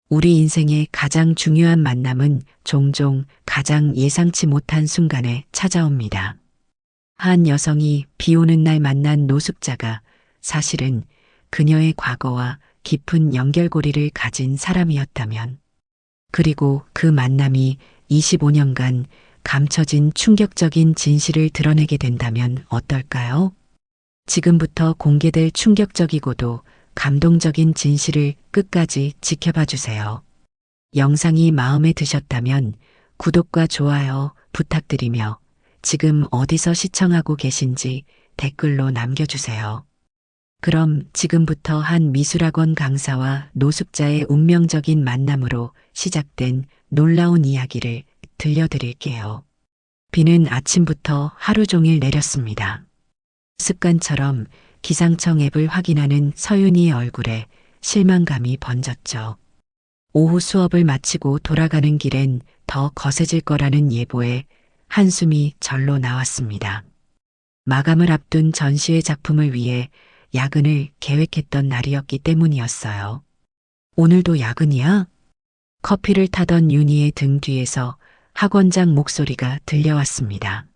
우리 인생의 가장 중요한 만남은 종종 가장 예상치 못한 순간에 찾아옵니다. 한 여성이 비 오는 날 만난 노숙자가 사실은 그녀의 과거와 깊은 연결고리를 가진 사람이었다면, 그리고 그 만남이 25년간 감춰진 충격적인 진실을 드러내게 된다면 어떨까요? 지금부터 공개될 충격적이고도 감동적인 진실을 끝까지 지켜봐 주세요. 영상이 마음에 드셨다면 구독과 좋아요 부탁드리며 지금 어디서 시청하고 계신지 댓글로 남겨주세요. 그럼 지금부터 한 미술학원 강사와 노숙자의 운명적인 만남으로 시작된 놀라운 이야기를 들려드릴게요. 비는 아침부터 하루 종일 내렸습니다. 습관처럼 기상청 앱을 확인하는 서윤이의 얼굴에 실망감이 번졌죠. 오후 수업을 마치고 돌아가는 길엔 더 거세질 거라는 예보에 한숨이 절로 나왔습니다. 마감을 앞둔 전시회 작품을 위해 야근을 계획했던 날이었기 때문이었어요. 오늘도 야근이야? 커피를 타던 윤희의 등 뒤에서 학원장 목소리가 들려왔습니다.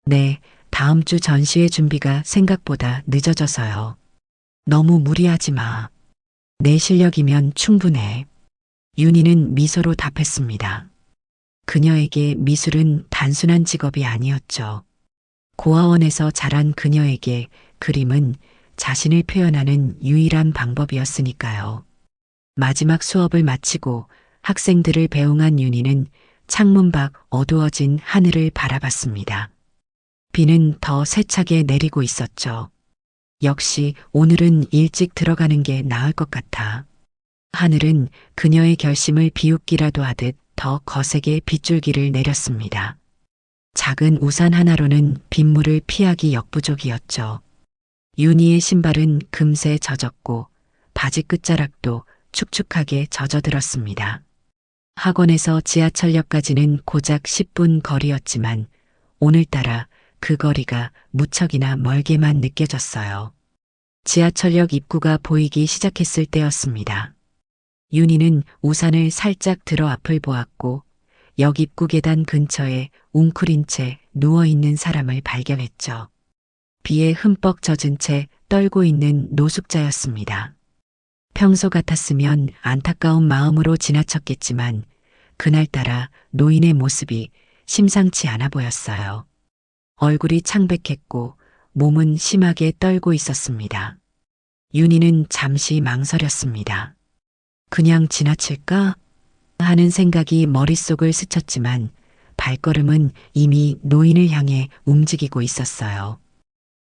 네, 다음 주 전시회 준비가 생각보다 늦어져서요. 너무 무리하지 마. 내 실력이면 충분해. 윤희는 미소로 답했습니다. 그녀에게 미술은 단순한 직업이 아니었죠. 고아원에서 자란 그녀에게 그림은 자신을 표현하는 유일한 방법이었으니까요. 마지막 수업을 마치고 학생들을 배웅한 윤희는 창문 밖 어두워진 하늘을 바라봤습니다. 비는 더 세차게 내리고 있었죠. 역시 오늘은 일찍 들어가는 게 나을 것 같아. 하늘은 그녀의 결심을 비웃기라도 하듯 더 거세게 빗줄기를 내렸습니다. 작은 우산 하나로는 빗물을 피하기 역부족이었죠. 윤희의 신발은 금세 젖었고 바지 끝자락도 축축하게 젖어들었습니다. 학원에서 지하철역까지는 고작 10분 거리였지만 오늘따라 그 거리가 무척이나 멀게만 느껴졌어요. 지하철역 입구가 보이기 시작했을 때였습니다. 윤희는 우산을 살짝 들어 앞을 보았고 역 입구 계단 근처에 웅크린 채 누워있는 사람을 발견했죠. 비에 흠뻑 젖은 채 떨고 있는 노숙자였습니다. 평소 같았으면 안타까운 마음으로 지나쳤겠지만 그날따라 노인의 모습이 심상치 않아 보였어요. 얼굴이 창백했고 몸은 심하게 떨고 있었습니다. 윤희는 잠시 망설였습니다. 그냥 지나칠까 하는 생각이 머릿속을 스쳤지만 발걸음은 이미 노인을 향해 움직이고 있었어요.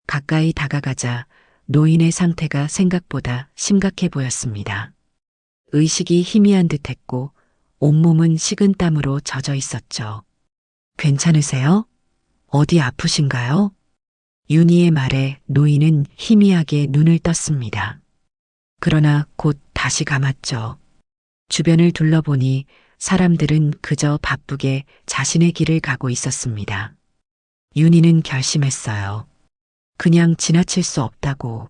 가까이 다가가자 노인의 상태가 생각보다 심각해 보였습니다. 의식이 희미한 듯했고 온몸은 식은땀으로 젖어 있었죠. 괜찮으세요? 어디 아프신가요? 윤희의 말에 노인은 희미하게 눈을 떴습니다. 그러나 곧 다시 감았죠. 주변을 둘러보니 사람들은 그저 바쁘게 자신의 길을 가고 있었습니다. 윤희는 결심했어요. 그냥 지나칠 수 없다고.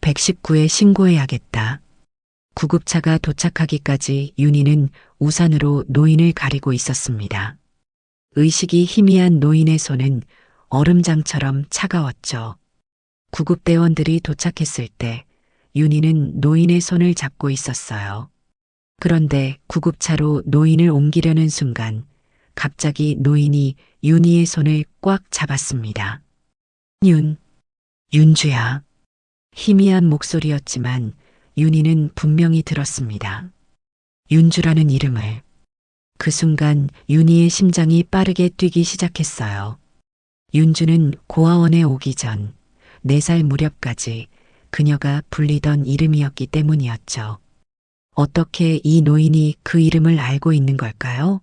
119에 신고해야겠다. 구급차가 도착하기까지 윤희는 우산으로 노인을 가리고 있었습니다. 의식이 희미한 노인의 손은 얼음장처럼 차가웠죠. 구급대원들이 도착했을 때 윤희는 노인의 손을 잡고 있었어요. 그런데 구급차로 노인을 옮기려는 순간 갑자기 노인이 윤희의 손을 꽉 잡았습니다. 윤주야. 희미한 목소리였지만 윤희는 분명히 들었습니다. 윤주라는 이름을. 그 순간 윤희의 심장이 빠르게 뛰기 시작했어요. 윤주는 고아원에 오기 전 4살 무렵까지 그녀가 불리던 이름이었기 때문이었죠. 어떻게 이 노인이 그 이름을 알고 있는 걸까요?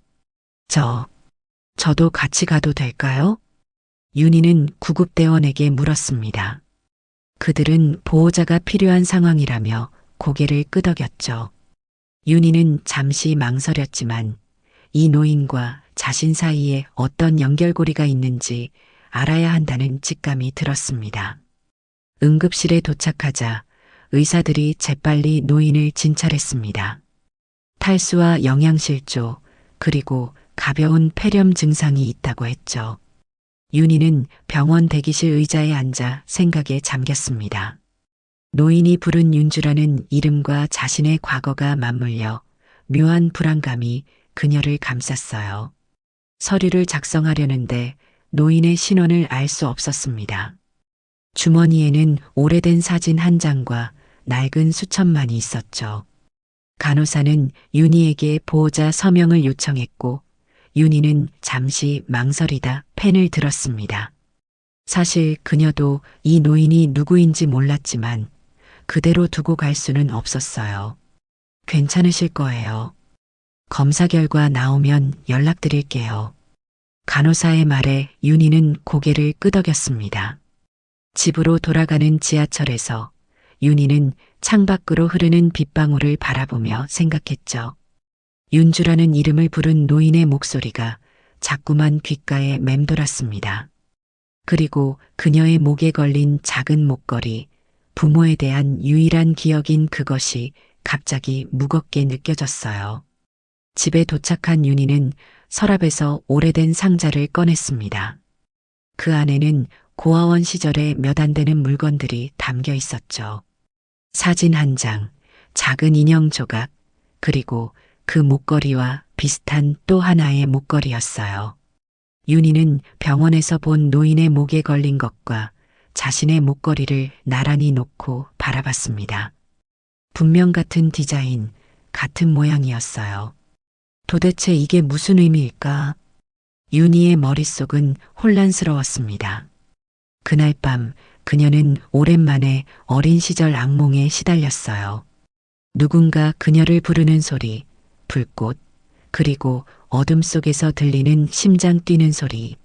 저도 같이 가도 될까요? 윤희는 구급대원에게 물었습니다. 그들은 보호자가 필요한 상황이라며 고개를 끄덕였죠. 윤희는 잠시 망설였지만 이 노인과 자신 사이에 어떤 연결고리가 있는지 알아야 한다는 직감이 들었습니다. 응급실에 도착하자 의사들이 재빨리 노인을 진찰했습니다. 탈수와 영양실조, 그리고 가벼운 폐렴 증상이 있다고 했죠. 윤희는 병원 대기실 의자에 앉아 생각에 잠겼습니다. 노인이 부른 윤주라는 이름과 자신의 과거가 맞물려 묘한 불안감이 그녀를 감쌌어요. 서류를 작성하려는데 노인의 신원을 알 수 없었습니다. 주머니에는 오래된 사진 한 장과 낡은 수첩만이 있었죠. 간호사는 윤희에게 보호자 서명을 요청했고 윤희는 잠시 망설이다 펜을 들었습니다. 사실 그녀도 이 노인이 누구인지 몰랐지만 그대로 두고 갈 수는 없었어요. 괜찮으실 거예요. 검사 결과 나오면 연락드릴게요. 간호사의 말에 윤희는 고개를 끄덕였습니다. 집으로 돌아가는 지하철에서 윤희는 창밖으로 흐르는 빗방울을 바라보며 생각했죠. 윤주라는 이름을 부른 노인의 목소리가 자꾸만 귓가에 맴돌았습니다. 그리고 그녀의 목에 걸린 작은 목걸이, 부모에 대한 유일한 기억인 그것이 갑자기 무겁게 느껴졌어요. 집에 도착한 윤희는 서랍에서 오래된 상자를 꺼냈습니다. 그 안에는 고아원 시절에 몇 안 되는 물건들이 담겨 있었죠. 사진 한 장, 작은 인형 조각, 그리고 그 목걸이와 비슷한 또 하나의 목걸이였어요. 윤희는 병원에서 본 노인의 목에 걸린 것과 자신의 목걸이를 나란히 놓고 바라봤습니다. 분명 같은 디자인, 같은 모양이었어요. 도대체 이게 무슨 의미일까? 윤희의 머릿속은 혼란스러웠습니다. 그날 밤 그녀는 오랜만에 어린 시절 악몽에 시달렸어요. 누군가 그녀를 부르는 소리, 불꽃, 그리고 어둠 속에서 들리는 심장 뛰는 소리,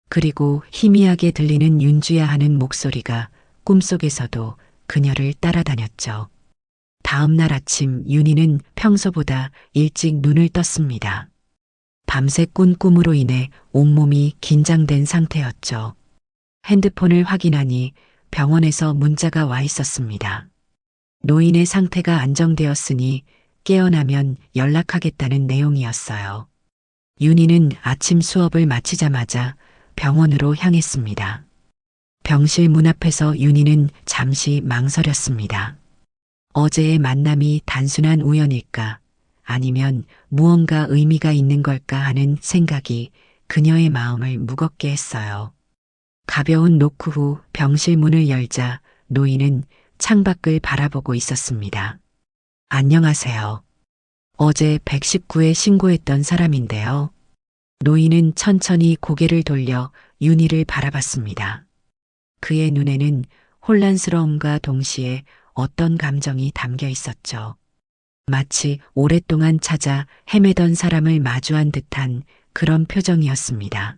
그리고 희미하게 들리는 윤주야 하는 목소리가 꿈속에서도 그녀를 따라다녔죠. 다음 날 아침 윤희는 평소보다 일찍 눈을 떴습니다. 밤새 꾼 꿈으로 인해 온몸이 긴장된 상태였죠. 핸드폰을 확인하니 병원에서 문자가 와 있었습니다. 노인의 상태가 안정되었으니 깨어나면 연락하겠다는 내용이었어요. 윤희는 아침 수업을 마치자마자 병원으로 향했습니다. 병실 문 앞에서 윤희는 잠시 망설였습니다. 어제의 만남이 단순한 우연일까? 아니면 무언가 의미가 있는 걸까 하는 생각이 그녀의 마음을 무겁게 했어요. 가벼운 노크 후 병실 문을 열자 노인은 창밖을 바라보고 있었습니다. 안녕하세요. 어제 119에 신고했던 사람인데요. 노인은 천천히 고개를 돌려 윤희를 바라봤습니다. 그의 눈에는 혼란스러움과 동시에 어떤 감정이 담겨 있었죠. 마치 오랫동안 찾아 헤매던 사람을 마주한 듯한 그런 표정이었습니다.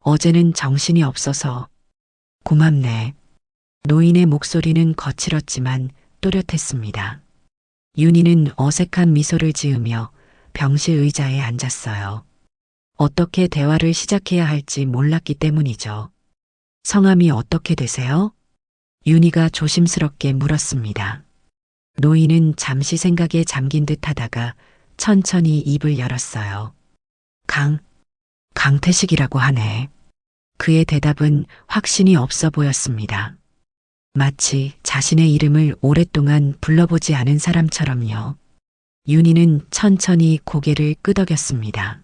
어제는 정신이 없어서 고맙네. 노인의 목소리는 거칠었지만 또렷했습니다. 윤희는 어색한 미소를 지으며 병실 의자에 앉았어요. 어떻게 대화를 시작해야 할지 몰랐기 때문이죠. 성함이 어떻게 되세요? 윤희가 조심스럽게 물었습니다. 노인은 잠시 생각에 잠긴 듯 하다가 천천히 입을 열었어요. 강태식이라고 하네. 그의 대답은 확신이 없어 보였습니다. 마치 자신의 이름을 오랫동안 불러보지 않은 사람처럼요. 윤희는 천천히 고개를 끄덕였습니다.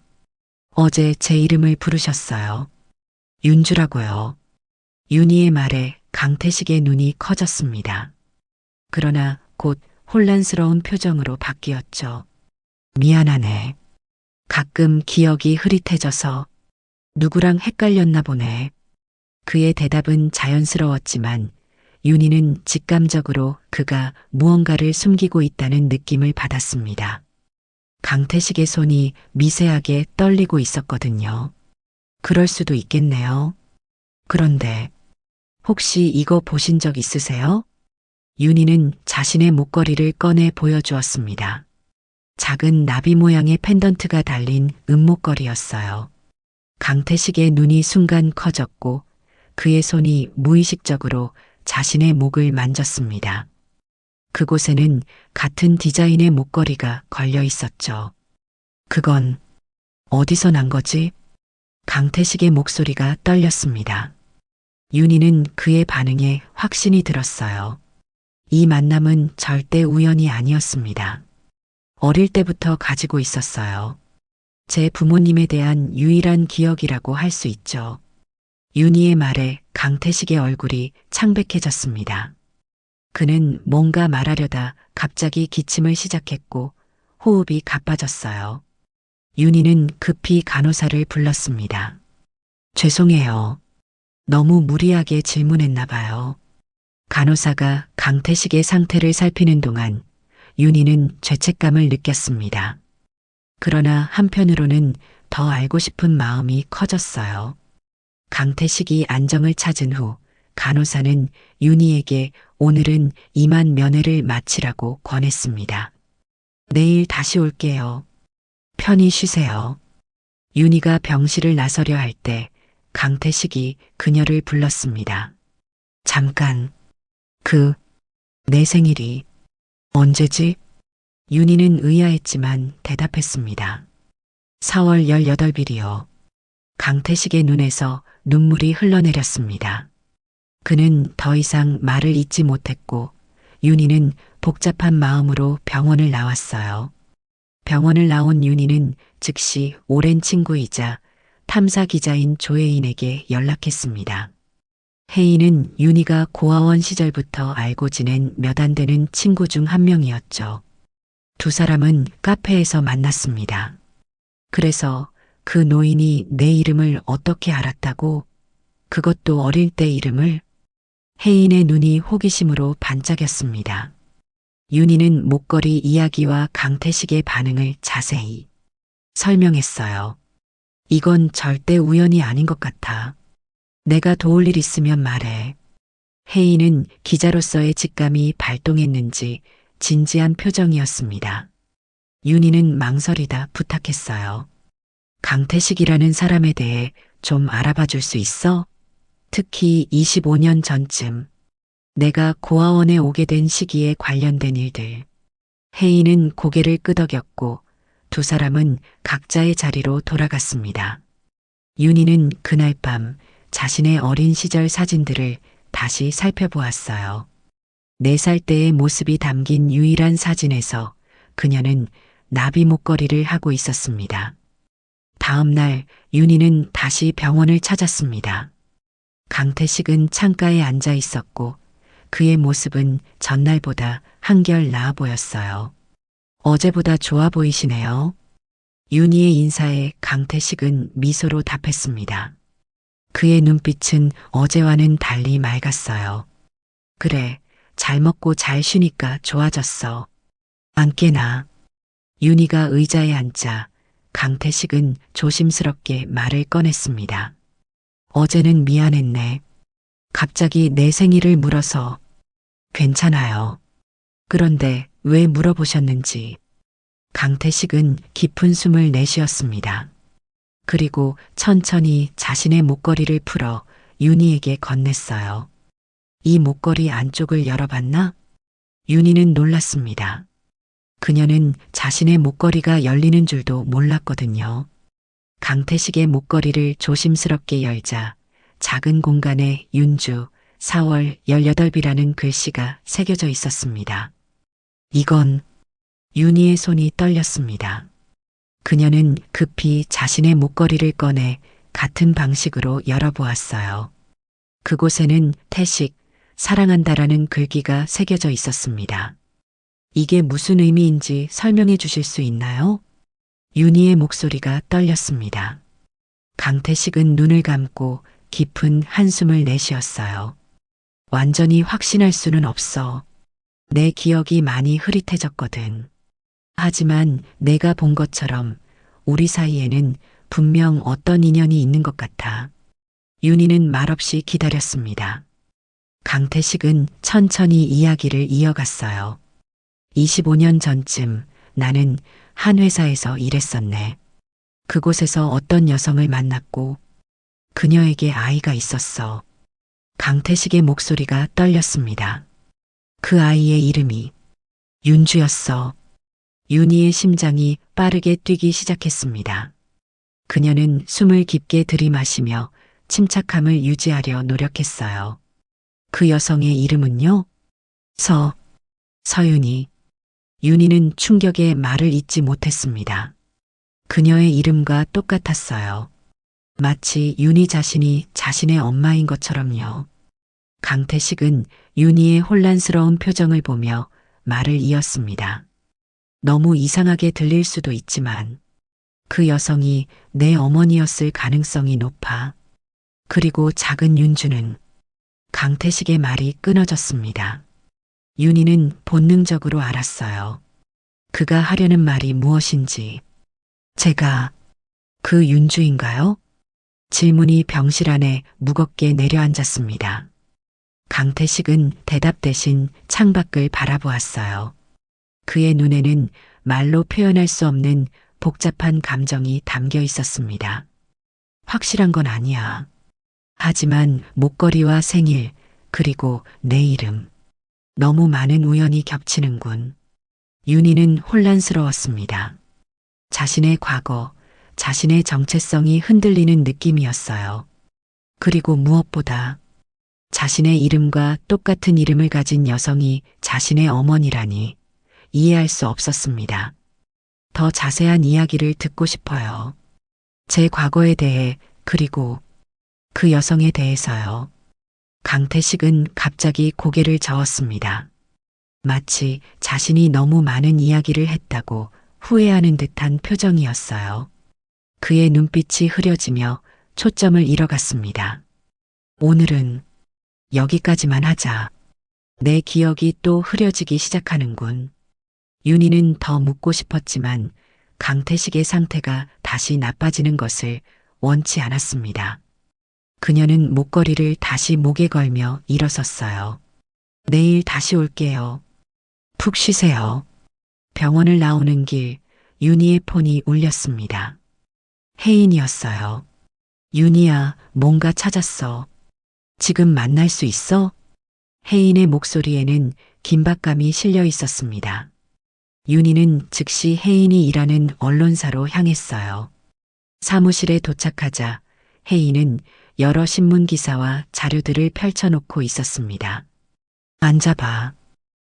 어제 제 이름을 부르셨어요. 윤주라고요. 윤희의 말에 강태식의 눈이 커졌습니다. 그러나 곧 혼란스러운 표정으로 바뀌었죠. 미안하네. 가끔 기억이 흐릿해져서 누구랑 헷갈렸나 보네. 그의 대답은 자연스러웠지만 윤희는 직감적으로 그가 무언가를 숨기고 있다는 느낌을 받았습니다. 강태식의 손이 미세하게 떨리고 있었거든요. 그럴 수도 있겠네요. 그런데 혹시 이거 보신 적 있으세요? 윤희는 자신의 목걸이를 꺼내 보여주었습니다. 작은 나비 모양의 펜던트가 달린 은목걸이였어요. 강태식의 눈이 순간 커졌고 그의 손이 무의식적으로 자신의 목을 만졌습니다. 그곳에는 같은 디자인의 목걸이가 걸려 있었죠. 그건 어디서 난 거지? 강태식의 목소리가 떨렸습니다. 윤희는 그의 반응에 확신이 들었어요. 이 만남은 절대 우연이 아니었습니다. 어릴 때부터 가지고 있었어요. 제 부모님에 대한 유일한 기억이라고 할 수 있죠. 윤희의 말에 강태식의 얼굴이 창백해졌습니다. 그는 뭔가 말하려다 갑자기 기침을 시작했고 호흡이 가빠졌어요. 윤희는 급히 간호사를 불렀습니다. 죄송해요. 너무 무리하게 질문했나 봐요. 간호사가 강태식의 상태를 살피는 동안 윤희는 죄책감을 느꼈습니다. 그러나 한편으로는 더 알고 싶은 마음이 커졌어요. 강태식이 안정을 찾은 후 간호사는 윤희에게 오늘은 이만 면회를 마치라고 권했습니다. 내일 다시 올게요. 편히 쉬세요. 윤희가 병실을 나서려 할 때 강태식이 그녀를 불렀습니다. 잠깐. 내 생일이 언제지? 윤희는 의아했지만 대답했습니다. 4월 18일이요. 강태식의 눈에서 눈물이 흘러내렸습니다. 그는 더 이상 말을 잇지 못했고 윤희는 복잡한 마음으로 병원을 나왔어요. 병원을 나온 윤희는 즉시 오랜 친구이자 탐사 기자인 조혜인에게 연락했습니다. 혜인은 윤희가 고아원 시절부터 알고 지낸 몇 안 되는 친구 중 한 명이었죠. 두 사람은 카페에서 만났습니다. 그래서 그 노인이 내 이름을 어떻게 알았다고? 그것도 어릴 때 이름을? 혜인의 눈이 호기심으로 반짝였습니다. 윤희는 목걸이 이야기와 강태식의 반응을 자세히 설명했어요. 이건 절대 우연이 아닌 것 같아. 내가 도울 일 있으면 말해. 혜인은 기자로서의 직감이 발동했는지 진지한 표정이었습니다. 윤희는 망설이다 부탁했어요. 강태식이라는 사람에 대해 좀 알아봐 줄 수 있어? 특히 25년 전쯤 내가 고아원에 오게 된 시기에 관련된 일들. 혜인은 고개를 끄덕였고 두 사람은 각자의 자리로 돌아갔습니다. 윤희는 그날 밤 자신의 어린 시절 사진들을 다시 살펴보았어요. 4살 때의 모습이 담긴 유일한 사진에서 그녀는 나비 목걸이를 하고 있었습니다. 다음 날 윤희는 다시 병원을 찾았습니다. 강태식은 창가에 앉아 있었고 그의 모습은 전날보다 한결 나아 보였어요. 어제보다 좋아 보이시네요. 윤희의 인사에 강태식은 미소로 답했습니다. 그의 눈빛은 어제와는 달리 맑았어요. 그래, 잘 먹고 잘 쉬니까 좋아졌어. 안 깨나. 윤희가 의자에 앉자 강태식은 조심스럽게 말을 꺼냈습니다. 어제는 미안했네. 갑자기 내 생일을 물어서. 괜찮아요. 그런데 왜 물어보셨는지. 강태식은 깊은 숨을 내쉬었습니다. 그리고 천천히 자신의 목걸이를 풀어 윤희에게 건넸어요. 이 목걸이 안쪽을 열어봤나? 윤희는 놀랐습니다. 그녀는 자신의 목걸이가 열리는 줄도 몰랐거든요. 강태식의 목걸이를 조심스럽게 열자 작은 공간에 윤주 4월 18이라는 글씨가 새겨져 있었습니다. 이건 윤희의 손이 떨렸습니다. 그녀는 급히 자신의 목걸이를 꺼내 같은 방식으로 열어보았어요. 그곳에는 태식, 사랑한다라는 글귀가 새겨져 있었습니다. 이게 무슨 의미인지 설명해 주실 수 있나요? 윤희의 목소리가 떨렸습니다. 강태식은 눈을 감고 깊은 한숨을 내쉬었어요. 완전히 확신할 수는 없어. 내 기억이 많이 흐릿해졌거든. 하지만 내가 본 것처럼 우리 사이에는 분명 어떤 인연이 있는 것 같아. 윤희는 말없이 기다렸습니다. 강태식은 천천히 이야기를 이어갔어요. 25년 전쯤 나는 한 회사에서 일했었네. 그곳에서 어떤 여성을 만났고 그녀에게 아이가 있었어. 강태식의 목소리가 떨렸습니다. 그 아이의 이름이 윤주였어. 윤희의 심장이 빠르게 뛰기 시작했습니다. 그녀는 숨을 깊게 들이마시며 침착함을 유지하려 노력했어요. 그 여성의 이름은요? 서윤희. 윤희는 충격에 말을 잇지 못했습니다. 그녀의 이름과 똑같았어요. 마치 윤희 자신이 자신의 엄마인 것처럼요. 강태식은 윤희의 혼란스러운 표정을 보며 말을 이었습니다. 너무 이상하게 들릴 수도 있지만 그 여성이 내 어머니였을 가능성이 높아. 그리고 작은 윤주는 강태식의 말이 끊어졌습니다. 윤희는 본능적으로 알았어요. 그가 하려는 말이 무엇인지. 제가 그 윤주인가요? 질문이 병실 안에 무겁게 내려앉았습니다. 강태식은 대답 대신 창밖을 바라보았어요. 그의 눈에는 말로 표현할 수 없는 복잡한 감정이 담겨 있었습니다. 확실한 건 아니야. 하지만 목걸이와 생일, 그리고 내 이름. 너무 많은 우연이 겹치는군. 윤희는 혼란스러웠습니다. 자신의 과거, 자신의 정체성이 흔들리는 느낌이었어요. 그리고 무엇보다 자신의 이름과 똑같은 이름을 가진 여성이 자신의 어머니라니 이해할 수 없었습니다. 더 자세한 이야기를 듣고 싶어요. 제 과거에 대해, 그리고 그 여성에 대해서요. 강태식은 갑자기 고개를 저었습니다. 마치 자신이 너무 많은 이야기를 했다고 후회하는 듯한 표정이었어요. 그의 눈빛이 흐려지며 초점을 잃어갔습니다. 오늘은 여기까지만 하자. 내 기억이 또 흐려지기 시작하는군. 윤희는 더 묻고 싶었지만 강태식의 상태가 다시 나빠지는 것을 원치 않았습니다. 그녀는 목걸이를 다시 목에 걸며 일어섰어요. 내일 다시 올게요. 푹 쉬세요. 병원을 나오는 길 윤희의 폰이 울렸습니다. 혜인이었어요. 윤희야, 뭔가 찾았어. 지금 만날 수 있어? 혜인의 목소리에는 긴박감이 실려 있었습니다. 윤희는 즉시 혜인이 일하는 언론사로 향했어요. 사무실에 도착하자 혜인은 여러 신문 기사와 자료들을 펼쳐놓고 있었습니다. 앉아봐.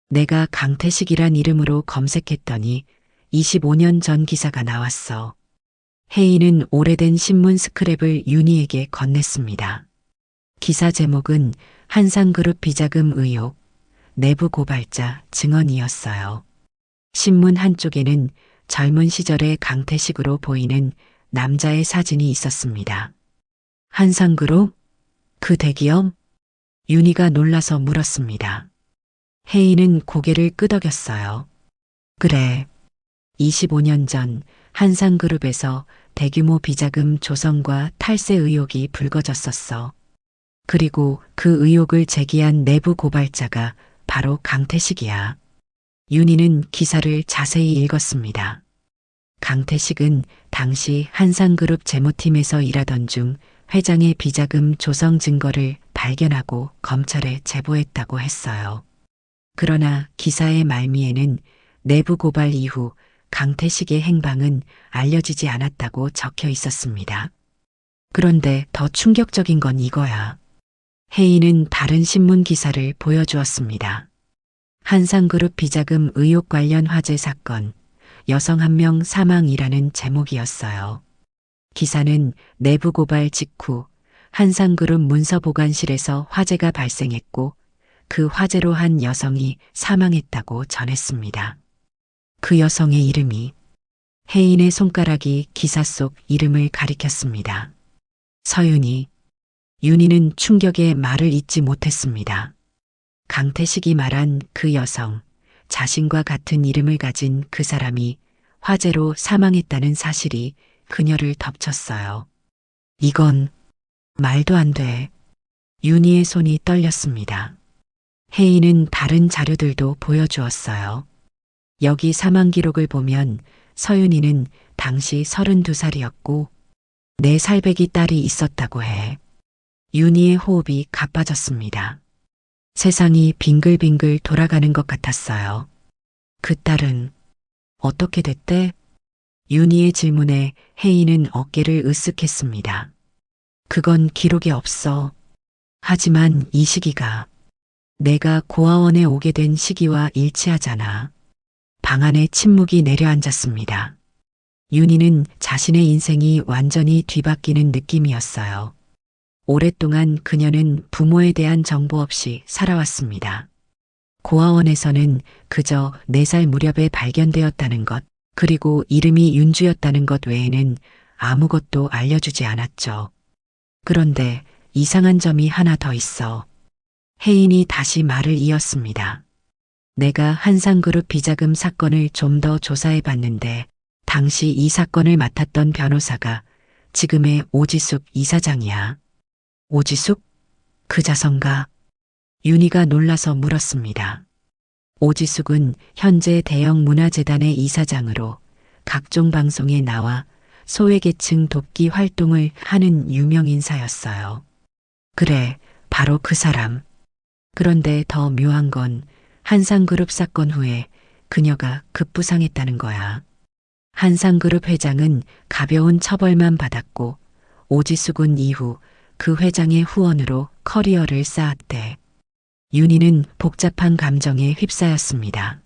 내가 강태식이란 이름으로 검색했더니 25년 전 기사가 나왔어. 혜인은 오래된 신문 스크랩을 윤희에게 건넸습니다. 기사 제목은 한상그룹 비자금 의혹, 내부 고발자 증언이었어요. 신문 한쪽에는 젊은 시절의 강태식으로 보이는 남자의 사진이 있었습니다. 한상그룹? 그 대기업? 윤희가 놀라서 물었습니다. 혜인은 고개를 끄덕였어요. 그래. 25년 전 한상그룹에서 대규모 비자금 조성과 탈세 의혹이 불거졌었어. 그리고 그 의혹을 제기한 내부 고발자가 바로 강태식이야. 윤희는 기사를 자세히 읽었습니다. 강태식은 당시 한상그룹 재무팀에서 일하던 중 회장의 비자금 조성 증거를 발견하고 검찰에 제보했다고 했어요. 그러나 기사의 말미에는 내부 고발 이후 강태식의 행방은 알려지지 않았다고 적혀 있었습니다. 그런데 더 충격적인 건 이거야. 혜인은 다른 신문 기사를 보여주었습니다. 한상그룹 비자금 의혹 관련 화재 사건, 여성 1명 사망이라는 제목이었어요. 기사는 내부 고발 직후 한상그룹 문서보관실에서 화재가 발생했고 그 화재로 한 여성이 사망했다고 전했습니다. 그 여성의 이름이 혜인의 손가락이 기사 속 이름을 가리켰습니다. 서윤희. 윤희는 충격에 말을 잇지 못했습니다. 강태식이 말한 그 여성, 자신과 같은 이름을 가진 그 사람이 화재로 사망했다는 사실이 그녀를 덮쳤어요. 이건 말도 안 돼. 윤희의 손이 떨렸습니다. 혜인은 다른 자료들도 보여주었어요. 여기 사망 기록을 보면 서윤희는 당시 32살이었고 4살배기 딸이 있었다고 해. 윤희의 호흡이 가빠졌습니다. 세상이 빙글빙글 돌아가는 것 같았어요. 그 딸은 어떻게 됐대? 윤희의 질문에 혜인은 어깨를 으쓱했습니다. 그건 기록에 없어. 하지만 이 시기가 내가 고아원에 오게 된 시기와 일치하잖아. 방 안에 침묵이 내려앉았습니다. 윤희는 자신의 인생이 완전히 뒤바뀌는 느낌이었어요. 오랫동안 그녀는 부모에 대한 정보 없이 살아왔습니다. 고아원에서는 그저 4살 무렵에 발견되었다는 것, 그리고 이름이 윤주였다는 것 외에는 아무것도 알려주지 않았죠. 그런데 이상한 점이 하나 더 있어. 혜인이 다시 말을 이었습니다. 내가 한상그룹 비자금 사건을 좀 더 조사해 봤는데 당시 이 사건을 맡았던 변호사가 지금의 오지숙 이사장이야. 오지숙? 그 자선가? 윤희가 놀라서 물었습니다. 오지숙은 현재 대형 문화재단의 이사장으로 각종 방송에 나와 소외계층 돕기 활동을 하는 유명 인사였어요. 그래, 바로 그 사람. 그런데 더 묘한 건 한상그룹 사건 후에 그녀가 급부상했다는 거야. 한상그룹 회장은 가벼운 처벌만 받았고 오지숙은 이후 그 회장의 후원으로 커리어를 쌓았대. 윤희는 복잡한 감정에 휩싸였습니다.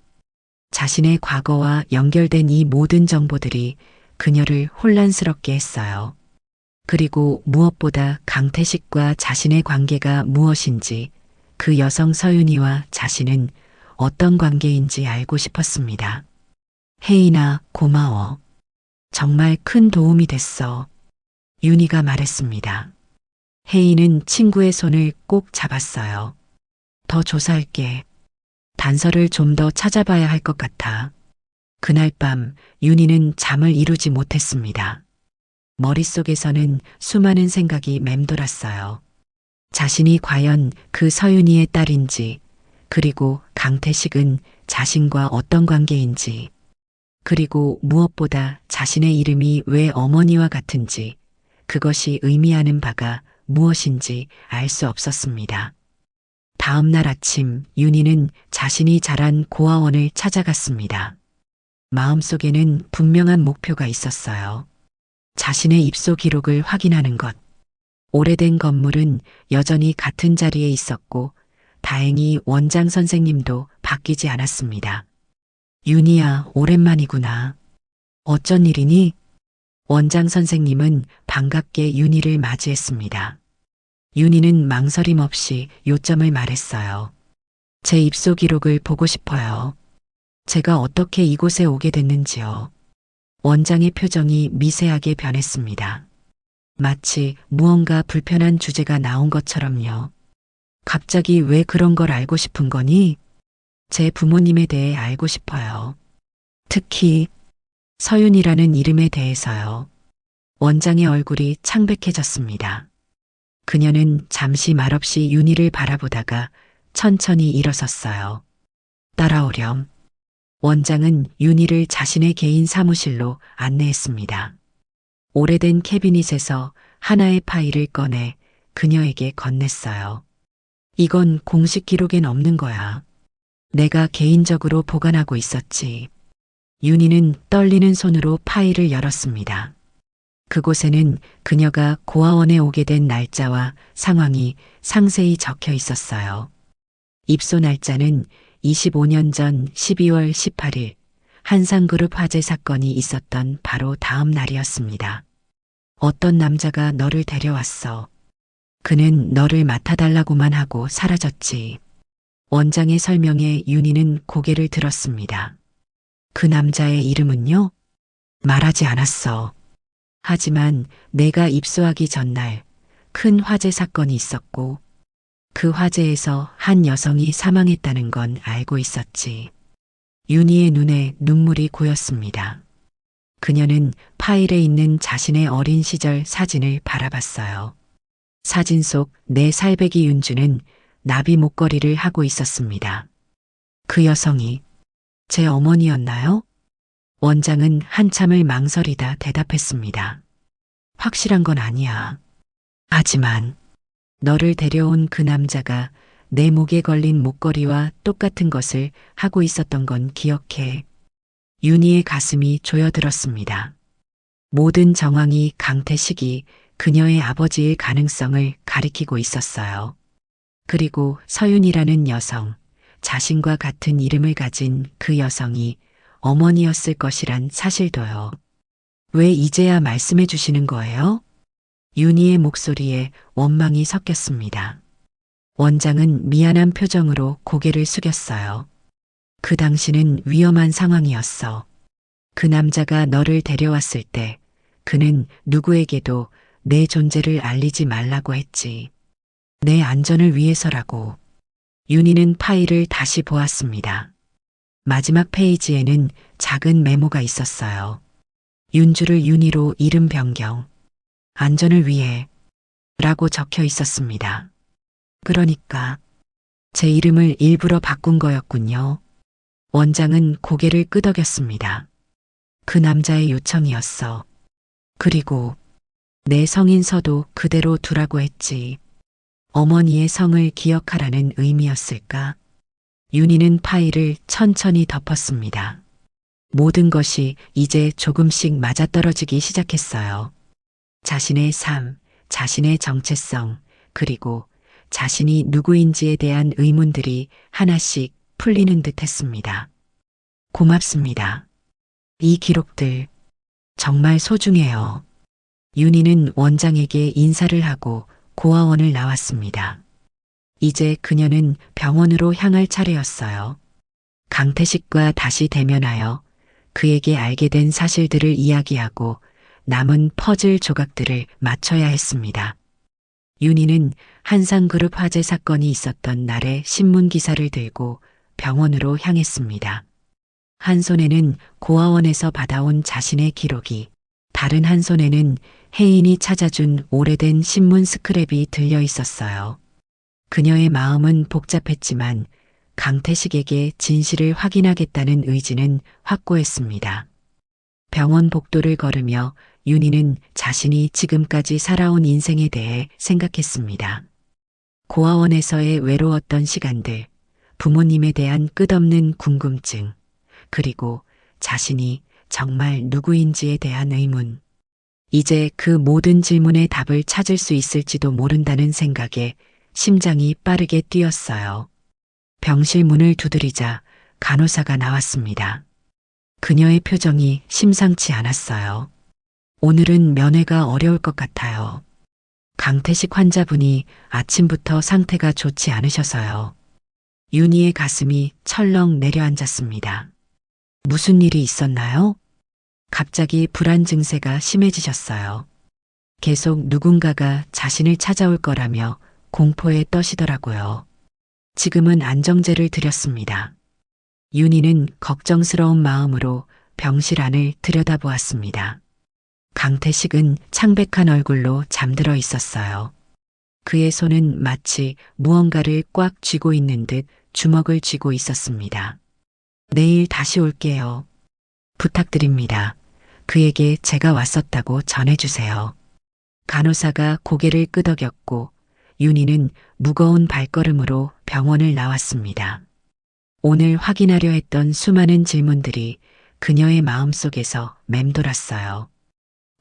자신의 과거와 연결된 이 모든 정보들이 그녀를 혼란스럽게 했어요. 그리고 무엇보다 강태식과 자신의 관계가 무엇인지, 그 여성 서윤이와 자신은 어떤 관계인지 알고 싶었습니다. 혜인아, 고마워. 정말 큰 도움이 됐어. 윤희가 말했습니다. 혜인은 친구의 손을 꼭 잡았어요. 더 조사할게. 단서를 좀 더 찾아봐야 할 것 같아. 그날 밤 윤희는 잠을 이루지 못했습니다. 머릿속에서는 수많은 생각이 맴돌았어요. 자신이 과연 그 서윤이의 딸인지, 그리고 강태식은 자신과 어떤 관계인지, 그리고 무엇보다 자신의 이름이 왜 어머니와 같은지, 그것이 의미하는 바가 무엇인지 알 수 없었습니다. 다음 날 아침 윤희는 자신이 자란 고아원을 찾아갔습니다. 마음속에는 분명한 목표가 있었어요. 자신의 입소 기록을 확인하는 것. 오래된 건물은 여전히 같은 자리에 있었고 다행히 원장 선생님도 바뀌지 않았습니다. 윤희야, 오랜만이구나. 어쩐 일이니? 원장 선생님은 반갑게 윤희를 맞이했습니다. 윤희는 망설임 없이 요점을 말했어요. 제 입소 기록을 보고 싶어요. 제가 어떻게 이곳에 오게 됐는지요. 원장의 표정이 미세하게 변했습니다. 마치 무언가 불편한 주제가 나온 것처럼요. 갑자기 왜 그런 걸 알고 싶은 거니? 제 부모님에 대해 알고 싶어요. 특히 서윤이라는 이름에 대해서요. 원장의 얼굴이 창백해졌습니다. 그녀는 잠시 말없이 윤희를 바라보다가 천천히 일어섰어요. 따라오렴. 원장은 윤희를 자신의 개인 사무실로 안내했습니다. 오래된 캐비닛에서 하나의 파일을 꺼내 그녀에게 건넸어요. 이건 공식 기록엔 없는 거야. 내가 개인적으로 보관하고 있었지. 윤희는 떨리는 손으로 파일을 열었습니다. 그곳에는 그녀가 고아원에 오게 된 날짜와 상황이 상세히 적혀 있었어요. 입소 날짜는 25년 전 12월 18일 한상그룹 화재 사건이 있었던 바로 다음 날이었습니다. 어떤 남자가 너를 데려왔어. 그는 너를 맡아달라고만 하고 사라졌지. 원장의 설명에 윤희는 고개를 들었습니다. 그 남자의 이름은요? 말하지 않았어. 하지만 내가 입소하기 전날 큰 화재 사건이 있었고 그 화재에서 한 여성이 사망했다는 건 알고 있었지. 윤희의 눈에 눈물이 고였습니다. 그녀는 파일에 있는 자신의 어린 시절 사진을 바라봤어요. 사진 속 내 살배기 윤주는 나비 목걸이를 하고 있었습니다. 그 여성이 제 어머니였나요? 원장은 한참을 망설이다 대답했습니다. 확실한 건 아니야. 하지만 너를 데려온 그 남자가 내 목에 걸린 목걸이와 똑같은 것을 하고 있었던 건 기억해. 윤희의 가슴이 조여들었습니다. 모든 정황이 강태식이 그녀의 아버지일 가능성을 가리키고 있었어요. 그리고 서윤이라는 여성, 자신과 같은 이름을 가진 그 여성이 어머니였을 것이란 사실도요. 왜 이제야 말씀해 주시는 거예요? 윤희의 목소리에 원망이 섞였습니다. 원장은 미안한 표정으로 고개를 숙였어요. 그 당시는 위험한 상황이었어. 그 남자가 너를 데려왔을 때 그는 누구에게도 내 존재를 알리지 말라고 했지. 내 안전을 위해서라고. 윤희는 파일을 다시 보았습니다. 마지막 페이지에는 작은 메모가 있었어요. 윤주를 윤희로 이름 변경. 안전을 위해 라고 적혀 있었습니다. 그러니까 제 이름을 일부러 바꾼 거였군요. 원장은 고개를 끄덕였습니다. 그 남자의 요청이었어. 그리고 내 성인서도 그대로 두라고 했지. 어머니의 성을 기억하라는 의미였을까? 윤희는 파일을 천천히 덮었습니다. 모든 것이 이제 조금씩 맞아떨어지기 시작했어요. 자신의 삶, 자신의 정체성, 그리고 자신이 누구인지에 대한 의문들이 하나씩 풀리는 듯 했습니다. 고맙습니다. 이 기록들 정말 소중해요. 윤희는 원장에게 인사를 하고 고아원을 나왔습니다. 이제 그녀는 병원으로 향할 차례였어요. 강태식과 다시 대면하여 그에게 알게 된 사실들을 이야기하고 남은 퍼즐 조각들을 맞춰야 했습니다. 윤희는 한상그룹 화재 사건이 있었던 날의 신문 기사를 들고 병원으로 향했습니다. 한 손에는 고아원에서 받아온 자신의 기록이, 다른 한 손에는 혜인이 찾아준 오래된 신문 스크랩이 들려 있었어요. 그녀의 마음은 복잡했지만 강태식에게 진실을 확인하겠다는 의지는 확고했습니다. 병원 복도를 걸으며 윤희는 자신이 지금까지 살아온 인생에 대해 생각했습니다. 고아원에서의 외로웠던 시간들, 부모님에 대한 끝없는 궁금증, 그리고 자신이 정말 누구인지에 대한 의문. 이제 그 모든 질문의 답을 찾을 수 있을지도 모른다는 생각에 심장이 빠르게 뛰었어요. 병실 문을 두드리자 간호사가 나왔습니다. 그녀의 표정이 심상치 않았어요. 오늘은 면회가 어려울 것 같아요. 강태식 환자분이 아침부터 상태가 좋지 않으셔서요. 윤희의 가슴이 철렁 내려앉았습니다. 무슨 일이 있었나요? 갑자기 불안 증세가 심해지셨어요. 계속 누군가가 자신을 찾아올 거라며 공포에 떠시더라고요. 지금은 안정제를 드렸습니다. 윤희는 걱정스러운 마음으로 병실 안을 들여다보았습니다. 강태식은 창백한 얼굴로 잠들어 있었어요. 그의 손은 마치 무언가를 꽉 쥐고 있는 듯 주먹을 쥐고 있었습니다. 내일 다시 올게요. 부탁드립니다. 그에게 제가 왔었다고 전해주세요. 간호사가 고개를 끄덕였고 윤희는 무거운 발걸음으로 병원을 나왔습니다. 오늘 확인하려 했던 수많은 질문들이 그녀의 마음속에서 맴돌았어요.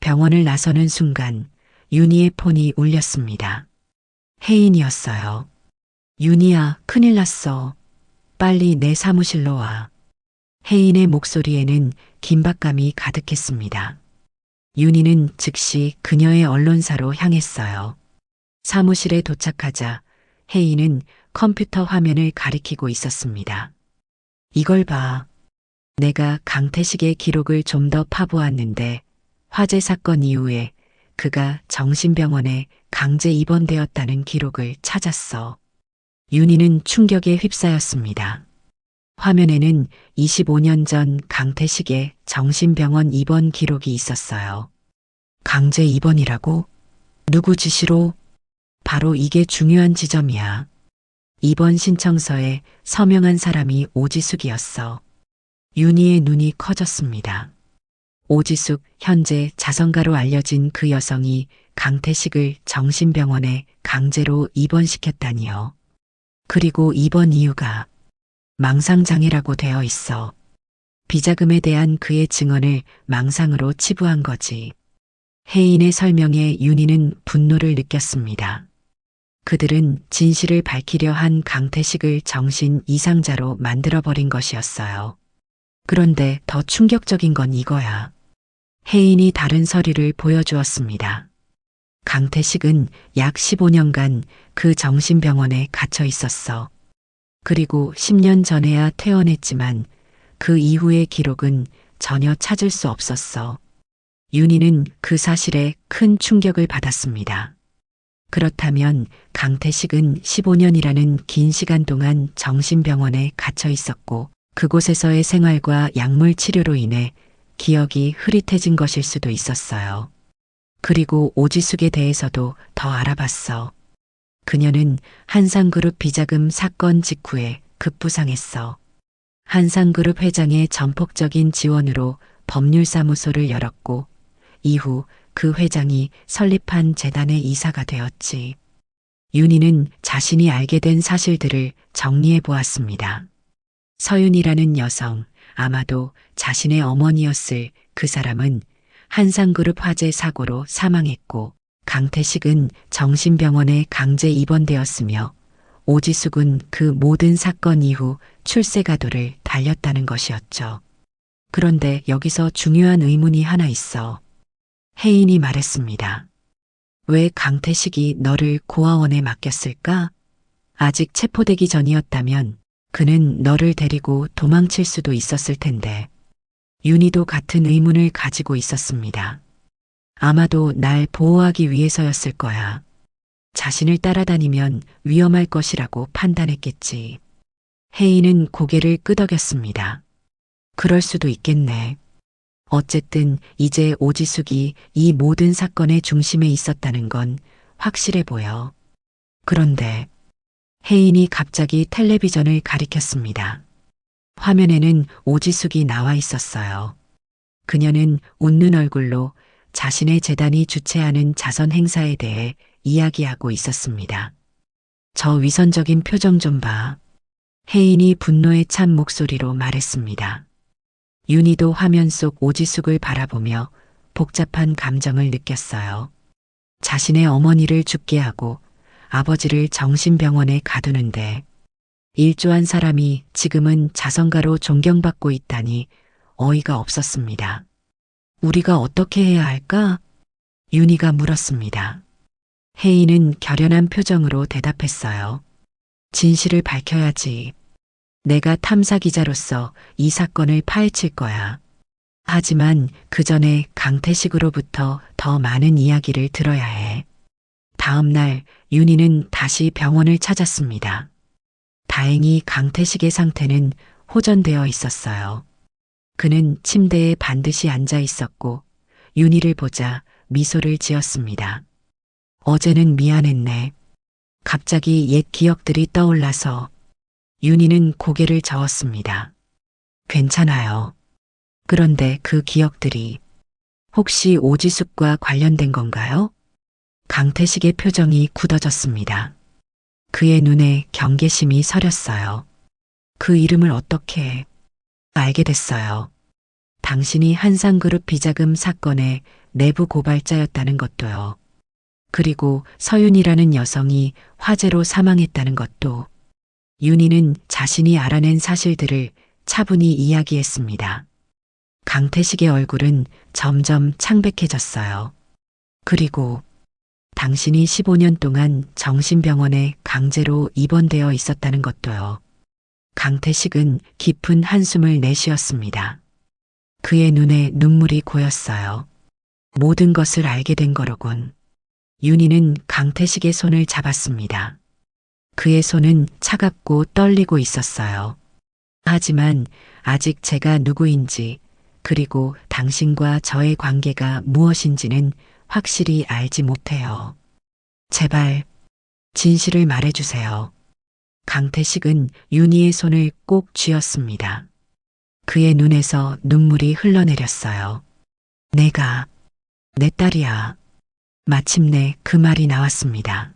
병원을 나서는 순간 윤희의 폰이 울렸습니다. 혜인이었어요. 윤희야, 큰일 났어. 빨리 내 사무실로 와. 혜인의 목소리에는 긴박감이 가득했습니다. 윤희는 즉시 그녀의 언론사로 향했어요. 사무실에 도착하자 혜인은 컴퓨터 화면을 가리키고 있었습니다. 이걸 봐. 내가 강태식의 기록을 좀 더 파보았는데 화재 사건 이후에 그가 정신병원에 강제 입원되었다는 기록을 찾았어. 윤희는 충격에 휩싸였습니다. 화면에는 25년 전 강태식의 정신병원 입원 기록이 있었어요. 강제 입원이라고? 누구 지시로? 바로 이게 중요한 지점이야. 입원 신청서에 서명한 사람이 오지숙이었어. 윤희의 눈이 커졌습니다. 오지숙, 현재 자선가로 알려진 그 여성이 강태식을 정신병원에 강제로 입원시켰다니요. 그리고 이번 이유가 망상장애라고 되어 있어. 비자금에 대한 그의 증언을 망상으로 치부한 거지. 혜인의 설명에 윤희는 분노를 느꼈습니다. 그들은 진실을 밝히려 한 강태식을 정신 이상자로 만들어버린 것이었어요. 그런데 더 충격적인 건 이거야. 혜인이 다른 서류를 보여주었습니다. 강태식은 약 15년간 그 정신병원에 갇혀 있었어. 그리고 10년 전에야 퇴원했지만 그 이후의 기록은 전혀 찾을 수 없었어. 윤희는 그 사실에 큰 충격을 받았습니다. 그렇다면 강태식은 15년이라는 긴 시간 동안 정신병원에 갇혀 있었고 그곳에서의 생활과 약물 치료로 인해 기억이 흐릿해진 것일 수도 있었어요. 그리고 오지숙에 대해서도 더 알아봤어. 그녀는 한상그룹 비자금 사건 직후에 급부상했어. 한상그룹 회장의 전폭적인 지원으로 법률사무소를 열었고 이후 그 회장이 설립한 재단의 이사가 되었지. 윤희는 자신이 알게 된 사실들을 정리해 보았습니다. 서윤이라는 여성, 아마도 자신의 어머니였을 그 사람은 한상그룹 화재 사고로 사망했고 강태식은 정신병원에 강제 입원되었으며 오지숙은 그 모든 사건 이후 출세가도를 달렸다는 것이었죠. 그런데 여기서 중요한 의문이 하나 있어. 혜인이 말했습니다. 왜 강태식이 너를 고아원에 맡겼을까? 아직 체포되기 전이었다면 그는 너를 데리고 도망칠 수도 있었을 텐데. 윤희도 같은 의문을 가지고 있었습니다. 아마도 날 보호하기 위해서였을 거야. 자신을 따라다니면 위험할 것이라고 판단했겠지. 혜인은 고개를 끄덕였습니다. 그럴 수도 있겠네. 어쨌든 이제 오지숙이 이 모든 사건의 중심에 있었다는 건 확실해 보여. 그런데 혜인이 갑자기 텔레비전을 가리켰습니다. 화면에는 오지숙이 나와 있었어요. 그녀는 웃는 얼굴로 자신의 재단이 주최하는 자선 행사에 대해 이야기하고 있었습니다. 저 위선적인 표정 좀 봐. 혜인이 분노에 찬 목소리로 말했습니다. 윤희도 화면 속 오지숙을 바라보며 복잡한 감정을 느꼈어요. 자신의 어머니를 죽게 하고 아버지를 정신병원에 가두는데 일조한 사람이 지금은 자선가로 존경받고 있다니 어이가 없었습니다. 우리가 어떻게 해야 할까? 윤희가 물었습니다. 혜인은 결연한 표정으로 대답했어요. 진실을 밝혀야지. 내가 탐사 기자로서 이 사건을 파헤칠 거야. 하지만 그 전에 강태식으로부터 더 많은 이야기를 들어야 해. 다음 날 윤희는 다시 병원을 찾았습니다. 다행히 강태식의 상태는 호전되어 있었어요. 그는 침대에 반드시 앉아 있었고 윤희를 보자 미소를 지었습니다. 어제는 미안했네. 갑자기 옛 기억들이 떠올라서. 윤희는 고개를 저었습니다. 괜찮아요. 그런데 그 기억들이 혹시 오지숙과 관련된 건가요? 강태식의 표정이 굳어졌습니다. 그의 눈에 경계심이 서렸어요. 그 이름을 어떻게 알게 됐어요. 당신이 한상그룹 비자금 사건의 내부 고발자였다는 것도요. 그리고 서윤이라는 여성이 화재로 사망했다는 것도. 윤희는 자신이 알아낸 사실들을 차분히 이야기했습니다. 강태식의 얼굴은 점점 창백해졌어요. 그리고 당신이 15년 동안 정신병원에 강제로 입원되어 있었다는 것도요. 강태식은 깊은 한숨을 내쉬었습니다. 그의 눈에 눈물이 고였어요. 모든 것을 알게 된 거로군. 윤희는 강태식의 손을 잡았습니다. 그의 손은 차갑고 떨리고 있었어요. 하지만 아직 제가 누구인지 그리고 당신과 저의 관계가 무엇인지는 확실히 알지 못해요. 제발 진실을 말해주세요. 강태식은 윤희의 손을 꼭 쥐었습니다. 그의 눈에서 눈물이 흘러내렸어요. 내가 내 딸이야. 마침내 그 말이 나왔습니다.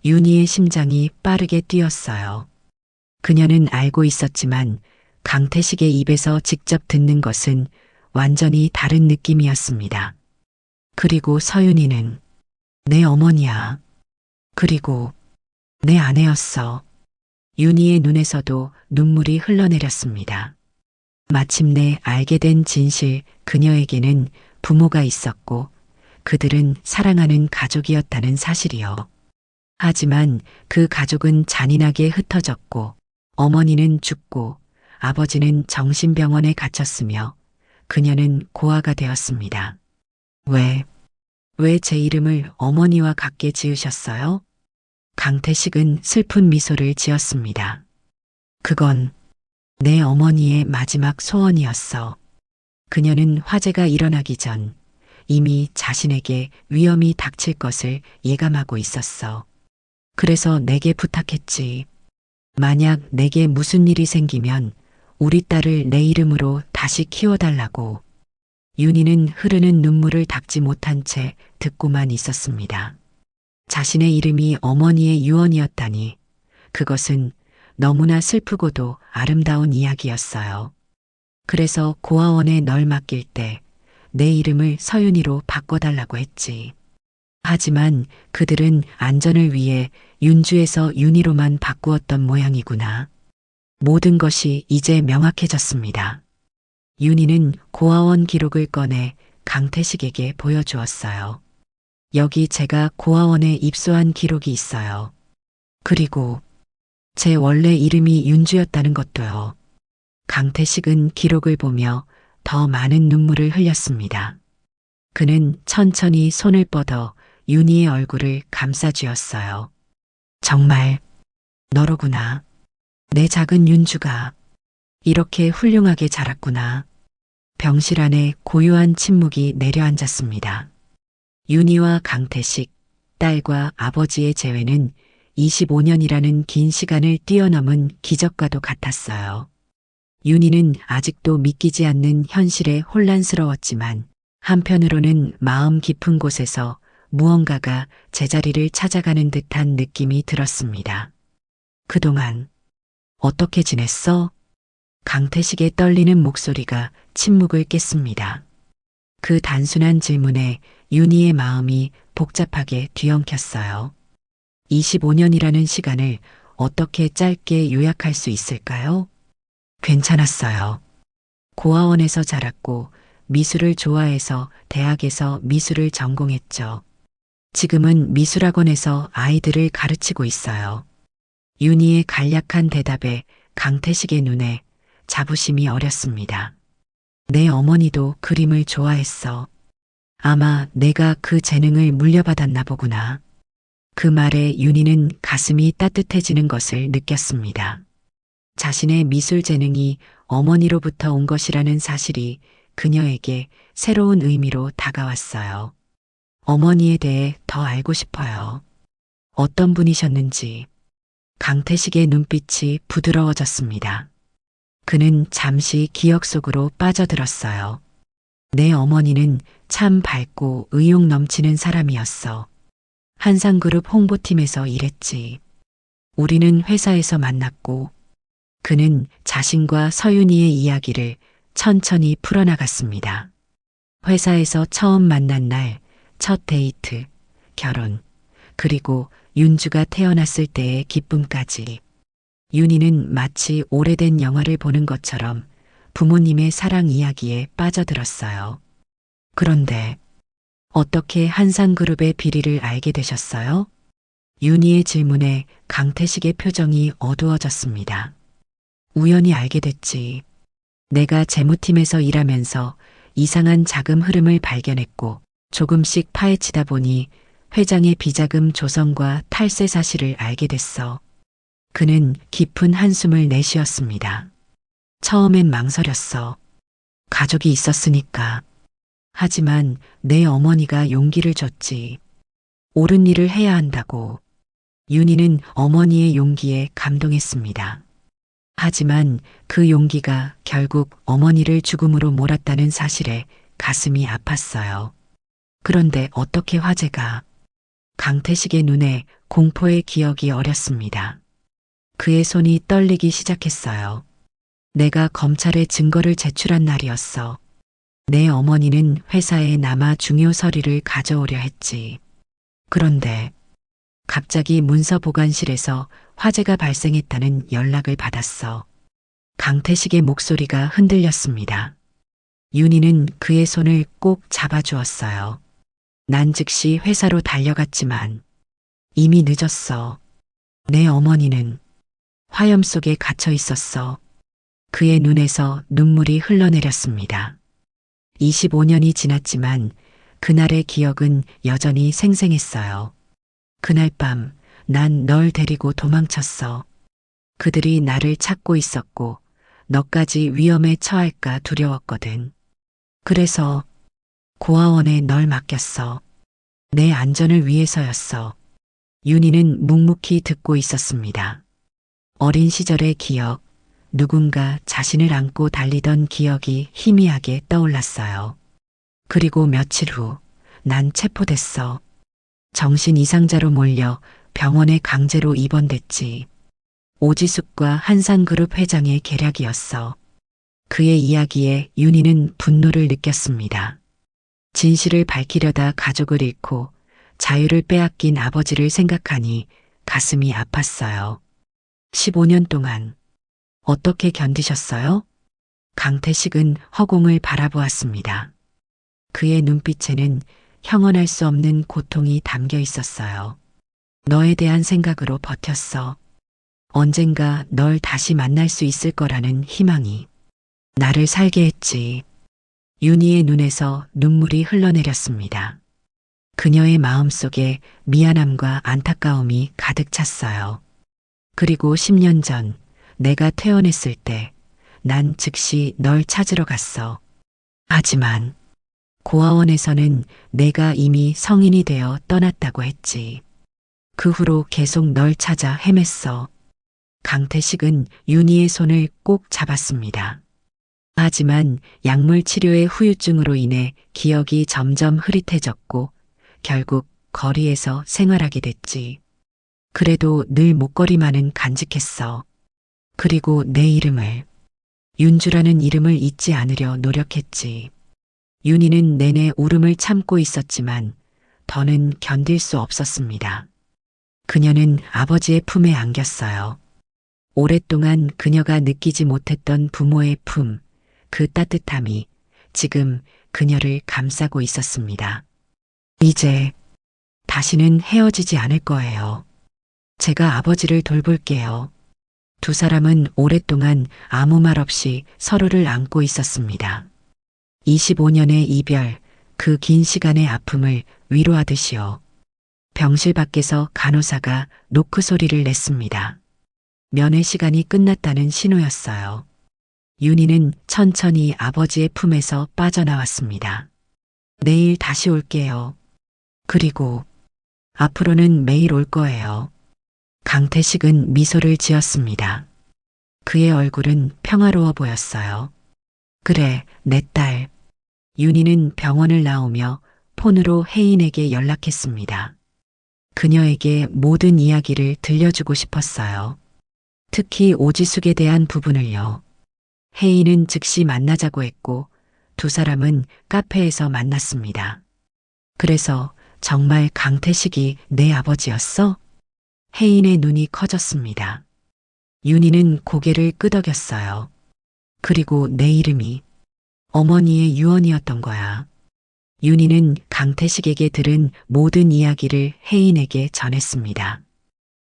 윤희의 심장이 빠르게 뛰었어요. 그녀는 알고 있었지만 강태식의 입에서 직접 듣는 것은 완전히 다른 느낌이었습니다. 그리고 서윤이는 내 어머니야. 그리고 내 아내였어. 윤희의 눈에서도 눈물이 흘러내렸습니다. 마침내 알게 된 진실, 그녀에게는 부모가 있었고 그들은 사랑하는 가족이었다는 사실이요. 하지만 그 가족은 잔인하게 흩어졌고 어머니는 죽고 아버지는 정신병원에 갇혔으며 그녀는 고아가 되었습니다. 왜 제 이름을 어머니와 같게 지으셨어요? 강태식은 슬픈 미소를 지었습니다. 그건 내 어머니의 마지막 소원이었어. 그녀는 화재가 일어나기 전 이미 자신에게 위험이 닥칠 것을 예감하고 있었어. 그래서 내게 부탁했지. 만약 내게 무슨 일이 생기면 우리 딸을 내 이름으로 다시 키워달라고. 윤희는 흐르는 눈물을 닦지 못한 채 듣고만 있었습니다. 자신의 이름이 어머니의 유언이었다니 그것은 너무나 슬프고도 아름다운 이야기였어요. 그래서 고아원에 널 맡길 때 내 이름을 서윤이로 바꿔달라고 했지. 하지만 그들은 안전을 위해 윤주에서 윤희로만 바꾸었던 모양이구나. 모든 것이 이제 명확해졌습니다. 윤희는 고아원 기록을 꺼내 강태식에게 보여주었어요. 여기 제가 고아원에 입소한 기록이 있어요. 그리고 제 원래 이름이 윤주였다는 것도요. 강태식은 기록을 보며 더 많은 눈물을 흘렸습니다. 그는 천천히 손을 뻗어 윤희의 얼굴을 감싸쥐었어요. 정말 너로구나. 내 작은 윤주가 이렇게 훌륭하게 자랐구나. 병실 안에 고요한 침묵이 내려앉았습니다. 윤희와 강태식, 딸과 아버지의 재회는 25년이라는 긴 시간을 뛰어넘은 기적과도 같았어요. 윤희는 아직도 믿기지 않는 현실에 혼란스러웠지만 한편으로는 마음 깊은 곳에서 무언가가 제자리를 찾아가는 듯한 느낌이 들었습니다. 그동안 어떻게 지냈어? 강태식의 떨리는 목소리가 침묵을 깼습니다. 그 단순한 질문에 윤희의 마음이 복잡하게 뒤엉켰어요. 25년이라는 시간을 어떻게 짧게 요약할 수 있을까요? 괜찮았어요. 고아원에서 자랐고 미술을 좋아해서 대학에서 미술을 전공했죠. 지금은 미술학원에서 아이들을 가르치고 있어요. 윤희의 간략한 대답에 강태식의 눈에 자부심이 어렸습니다. 내 어머니도 그림을 좋아했어. 아마 내가 그 재능을 물려받았나 보구나. 그 말에 윤희는 가슴이 따뜻해지는 것을 느꼈습니다. 자신의 미술 재능이 어머니로부터 온 것이라는 사실이 그녀에게 새로운 의미로 다가왔어요. 어머니에 대해 더 알고 싶어요. 어떤 분이셨는지. 강태식의 눈빛이 부드러워졌습니다. 그는 잠시 기억 속으로 빠져들었어요. 내 어머니는 참 밝고 의욕 넘치는 사람이었어. 한상그룹 홍보팀에서 일했지. 우리는 회사에서 만났고 그는 자신과 서윤희의 이야기를 천천히 풀어나갔습니다. 회사에서 처음 만난 날, 첫 데이트, 결혼, 그리고 윤주가 태어났을 때의 기쁨까지. 윤희는 마치 오래된 영화를 보는 것처럼 부모님의 사랑 이야기에 빠져들었어요. 그런데 어떻게 한상그룹의 비리를 알게 되셨어요? 윤희의 질문에 강태식의 표정이 어두워졌습니다. 우연히 알게 됐지. 내가 재무팀에서 일하면서 이상한 자금 흐름을 발견했고 조금씩 파헤치다 보니 회장의 비자금 조성과 탈세 사실을 알게 됐어. 그는 깊은 한숨을 내쉬었습니다. 처음엔 망설였어. 가족이 있었으니까. 하지만 내 어머니가 용기를 줬지. 옳은 일을 해야 한다고. 윤희는 어머니의 용기에 감동했습니다. 하지만 그 용기가 결국 어머니를 죽음으로 몰았다는 사실에 가슴이 아팠어요. 그런데 어떻게 화재가? 강태식의 눈에 공포의 기억이 어렸습니다. 그의 손이 떨리기 시작했어요. 내가 검찰에 증거를 제출한 날이었어. 내 어머니는 회사에 남아 중요 서류를 가져오려 했지. 그런데 갑자기 문서 보관실에서 화재가 발생했다는 연락을 받았어. 강태식의 목소리가 흔들렸습니다. 윤희는 그의 손을 꼭 잡아주었어요. 난 즉시 회사로 달려갔지만 이미 늦었어. 내 어머니는 화염 속에 갇혀 있었어. 그의 눈에서 눈물이 흘러내렸습니다. 25년이 지났지만 그날의 기억은 여전히 생생했어요. 그날 밤 난 널 데리고 도망쳤어. 그들이 나를 찾고 있었고 너까지 위험에 처할까 두려웠거든. 그래서 고아원에 널 맡겼어. 내 안전을 위해서였어. 윤희는 묵묵히 듣고 있었습니다. 어린 시절의 기억, 누군가 자신을 안고 달리던 기억이 희미하게 떠올랐어요. 그리고 며칠 후 난 체포됐어. 정신 이상자로 몰려 병원에 강제로 입원됐지. 오지숙과 한산그룹 회장의 계략이었어. 그의 이야기에 윤희는 분노를 느꼈습니다. 진실을 밝히려다 가족을 잃고 자유를 빼앗긴 아버지를 생각하니 가슴이 아팠어요. 15년 동안 어떻게 견디셨어요? 강태식은 허공을 바라보았습니다. 그의 눈빛에는 형언할 수 없는 고통이 담겨 있었어요. 너에 대한 생각으로 버텼어. 언젠가 널 다시 만날 수 있을 거라는 희망이 나를 살게 했지. 윤희의 눈에서 눈물이 흘러내렸습니다. 그녀의 마음속에 미안함과 안타까움이 가득 찼어요. 그리고 10년 전 내가 퇴원했을 때 난 즉시 널 찾으러 갔어. 하지만 고아원에서는 내가 이미 성인이 되어 떠났다고 했지. 그 후로 계속 널 찾아 헤맸어. 강태식은 윤희의 손을 꼭 잡았습니다. 하지만 약물 치료의 후유증으로 인해 기억이 점점 흐릿해졌고 결국 거리에서 생활하게 됐지. 그래도 늘 목걸이만은 간직했어. 그리고 내 이름을, 윤주라는 이름을 잊지 않으려 노력했지. 윤희는 내내 울음을 참고 있었지만 더는 견딜 수 없었습니다. 그녀는 아버지의 품에 안겼어요. 오랫동안 그녀가 느끼지 못했던 부모의 품, 그 따뜻함이 지금 그녀를 감싸고 있었습니다. 이제 다시는 헤어지지 않을 거예요. 제가 아버지를 돌볼게요. 두 사람은 오랫동안 아무 말 없이 서로를 안고 있었습니다. 25년의 이별, 그 긴 시간의 아픔을 위로하듯이요. 병실 밖에서 간호사가 노크 소리를 냈습니다. 면회 시간이 끝났다는 신호였어요. 윤희는 천천히 아버지의 품에서 빠져나왔습니다. 내일 다시 올게요. 그리고 앞으로는 매일 올 거예요. 강태식은 미소를 지었습니다. 그의 얼굴은 평화로워 보였어요. 그래, 내 딸. 윤희는 병원을 나오며 폰으로 혜인에게 연락했습니다. 그녀에게 모든 이야기를 들려주고 싶었어요. 특히 오지숙에 대한 부분을요. 혜인은 즉시 만나자고 했고 두 사람은 카페에서 만났습니다. 그래서 정말 강태식이 내 아버지였어? 혜인의 눈이 커졌습니다. 윤희는 고개를 끄덕였어요. 그리고 내 이름이 어머니의 유언이었던 거야. 윤희는 강태식에게 들은 모든 이야기를 혜인에게 전했습니다.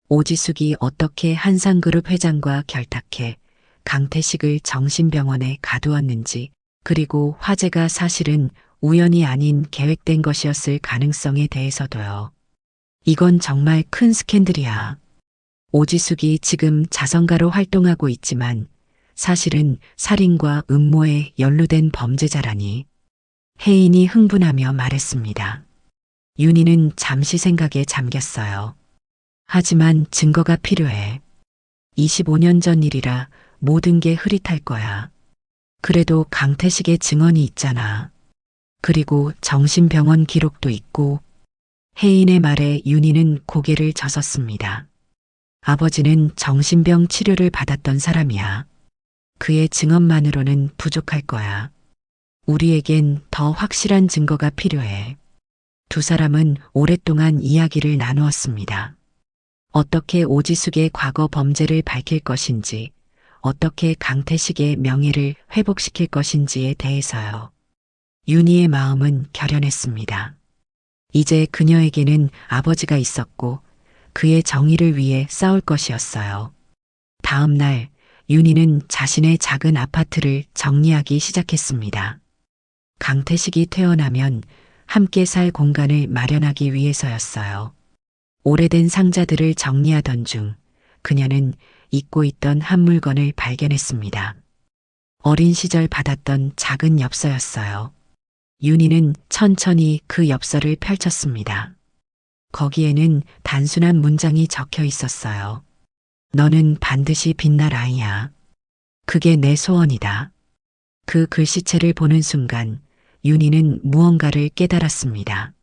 오지숙이 어떻게 한상그룹 회장과 결탁해 강태식을 정신병원에 가두었는지, 그리고 화재가 사실은 우연이 아닌 계획된 것이었을 가능성에 대해서도요. 이건 정말 큰 스캔들이야. 오지숙이 지금 자선가로 활동하고 있지만 사실은 살인과 음모에 연루된 범죄자라니. 혜인이 흥분하며 말했습니다. 윤희는 잠시 생각에 잠겼어요. 하지만 증거가 필요해. 25년 전 일이라 모든 게 흐릿할 거야. 그래도 강태식의 증언이 있잖아. 그리고 정신병원 기록도 있고. 혜인의 말에 윤희는 고개를 젓었습니다. 아버지는 정신병 치료를 받았던 사람이야. 그의 증언만으로는 부족할 거야. 우리에겐 더 확실한 증거가 필요해. 두 사람은 오랫동안 이야기를 나누었습니다. 어떻게 오지숙의 과거 범죄를 밝힐 것인지, 어떻게 강태식의 명예를 회복시킬 것인지에 대해서요. 윤희의 마음은 결연했습니다. 이제 그녀에게는 아버지가 있었고 그의 정의를 위해 싸울 것이었어요. 다음 날 윤희는 자신의 작은 아파트를 정리하기 시작했습니다. 강태식이 퇴원하면 함께 살 공간을 마련하기 위해서였어요. 오래된 상자들을 정리하던 중 그녀는 잊고 있던 한 물건을 발견했습니다. 어린 시절 받았던 작은 엽서였어요. 윤희는 천천히 그 엽서를 펼쳤습니다. 거기에는 단순한 문장이 적혀 있었어요. 너는 반드시 빛날 아이야. 그게 내 소원이다. 그 글씨체를 보는 순간 윤희는 무언가를 깨달았습니다.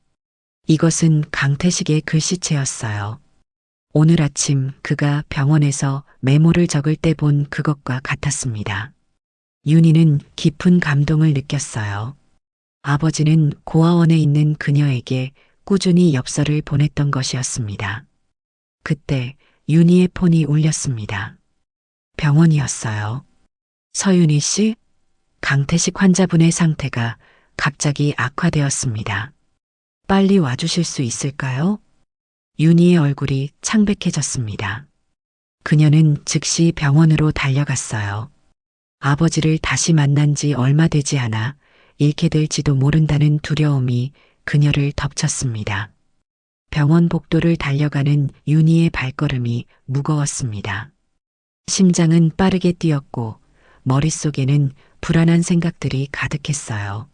이것은 강태식의 글씨체였어요. 오늘 아침 그가 병원에서 메모를 적을 때 본 그것과 같았습니다. 윤희는 깊은 감동을 느꼈어요. 아버지는 고아원에 있는 그녀에게 꾸준히 엽서를 보냈던 것이었습니다. 그때 윤희의 폰이 울렸습니다. 병원이었어요. 서윤희 씨, 강태식 환자분의 상태가 갑자기 악화되었습니다. 빨리 와주실 수 있을까요? 윤희의 얼굴이 창백해졌습니다. 그녀는 즉시 병원으로 달려갔어요. 아버지를 다시 만난 지 얼마 되지 않아 잃게 될지도 모른다는 두려움이 그녀를 덮쳤습니다. 병원 복도를 달려가는 윤희의 발걸음이 무거웠습니다. 심장은 빠르게 뛰었고 머릿속에는 불안한 생각들이 가득했어요.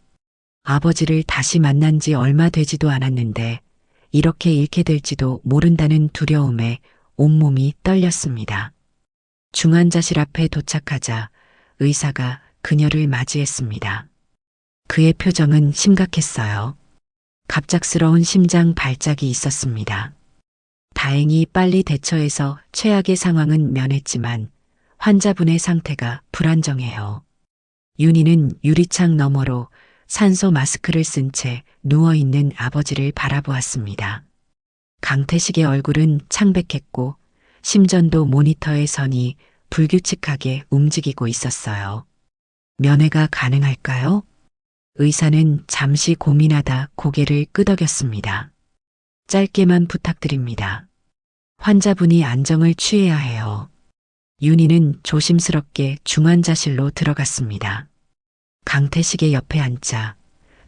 아버지를 다시 만난 지 얼마 되지도 않았는데 이렇게 잃게 될지도 모른다는 두려움에 온몸이 떨렸습니다. 중환자실 앞에 도착하자 의사가 그녀를 맞이했습니다. 그의 표정은 심각했어요. 갑작스러운 심장 발작이 있었습니다. 다행히 빨리 대처해서 최악의 상황은 면했지만 환자분의 상태가 불안정해요. 윤희는 유리창 너머로 산소 마스크를 쓴 채 누워있는 아버지를 바라보았습니다. 강태식의 얼굴은 창백했고 심전도 모니터의 선이 불규칙하게 움직이고 있었어요. 면회가 가능할까요? 의사는 잠시 고민하다 고개를 끄덕였습니다. 짧게만 부탁드립니다. 환자분이 안정을 취해야 해요. 윤희는 조심스럽게 중환자실로 들어갔습니다. 강태식의 옆에 앉자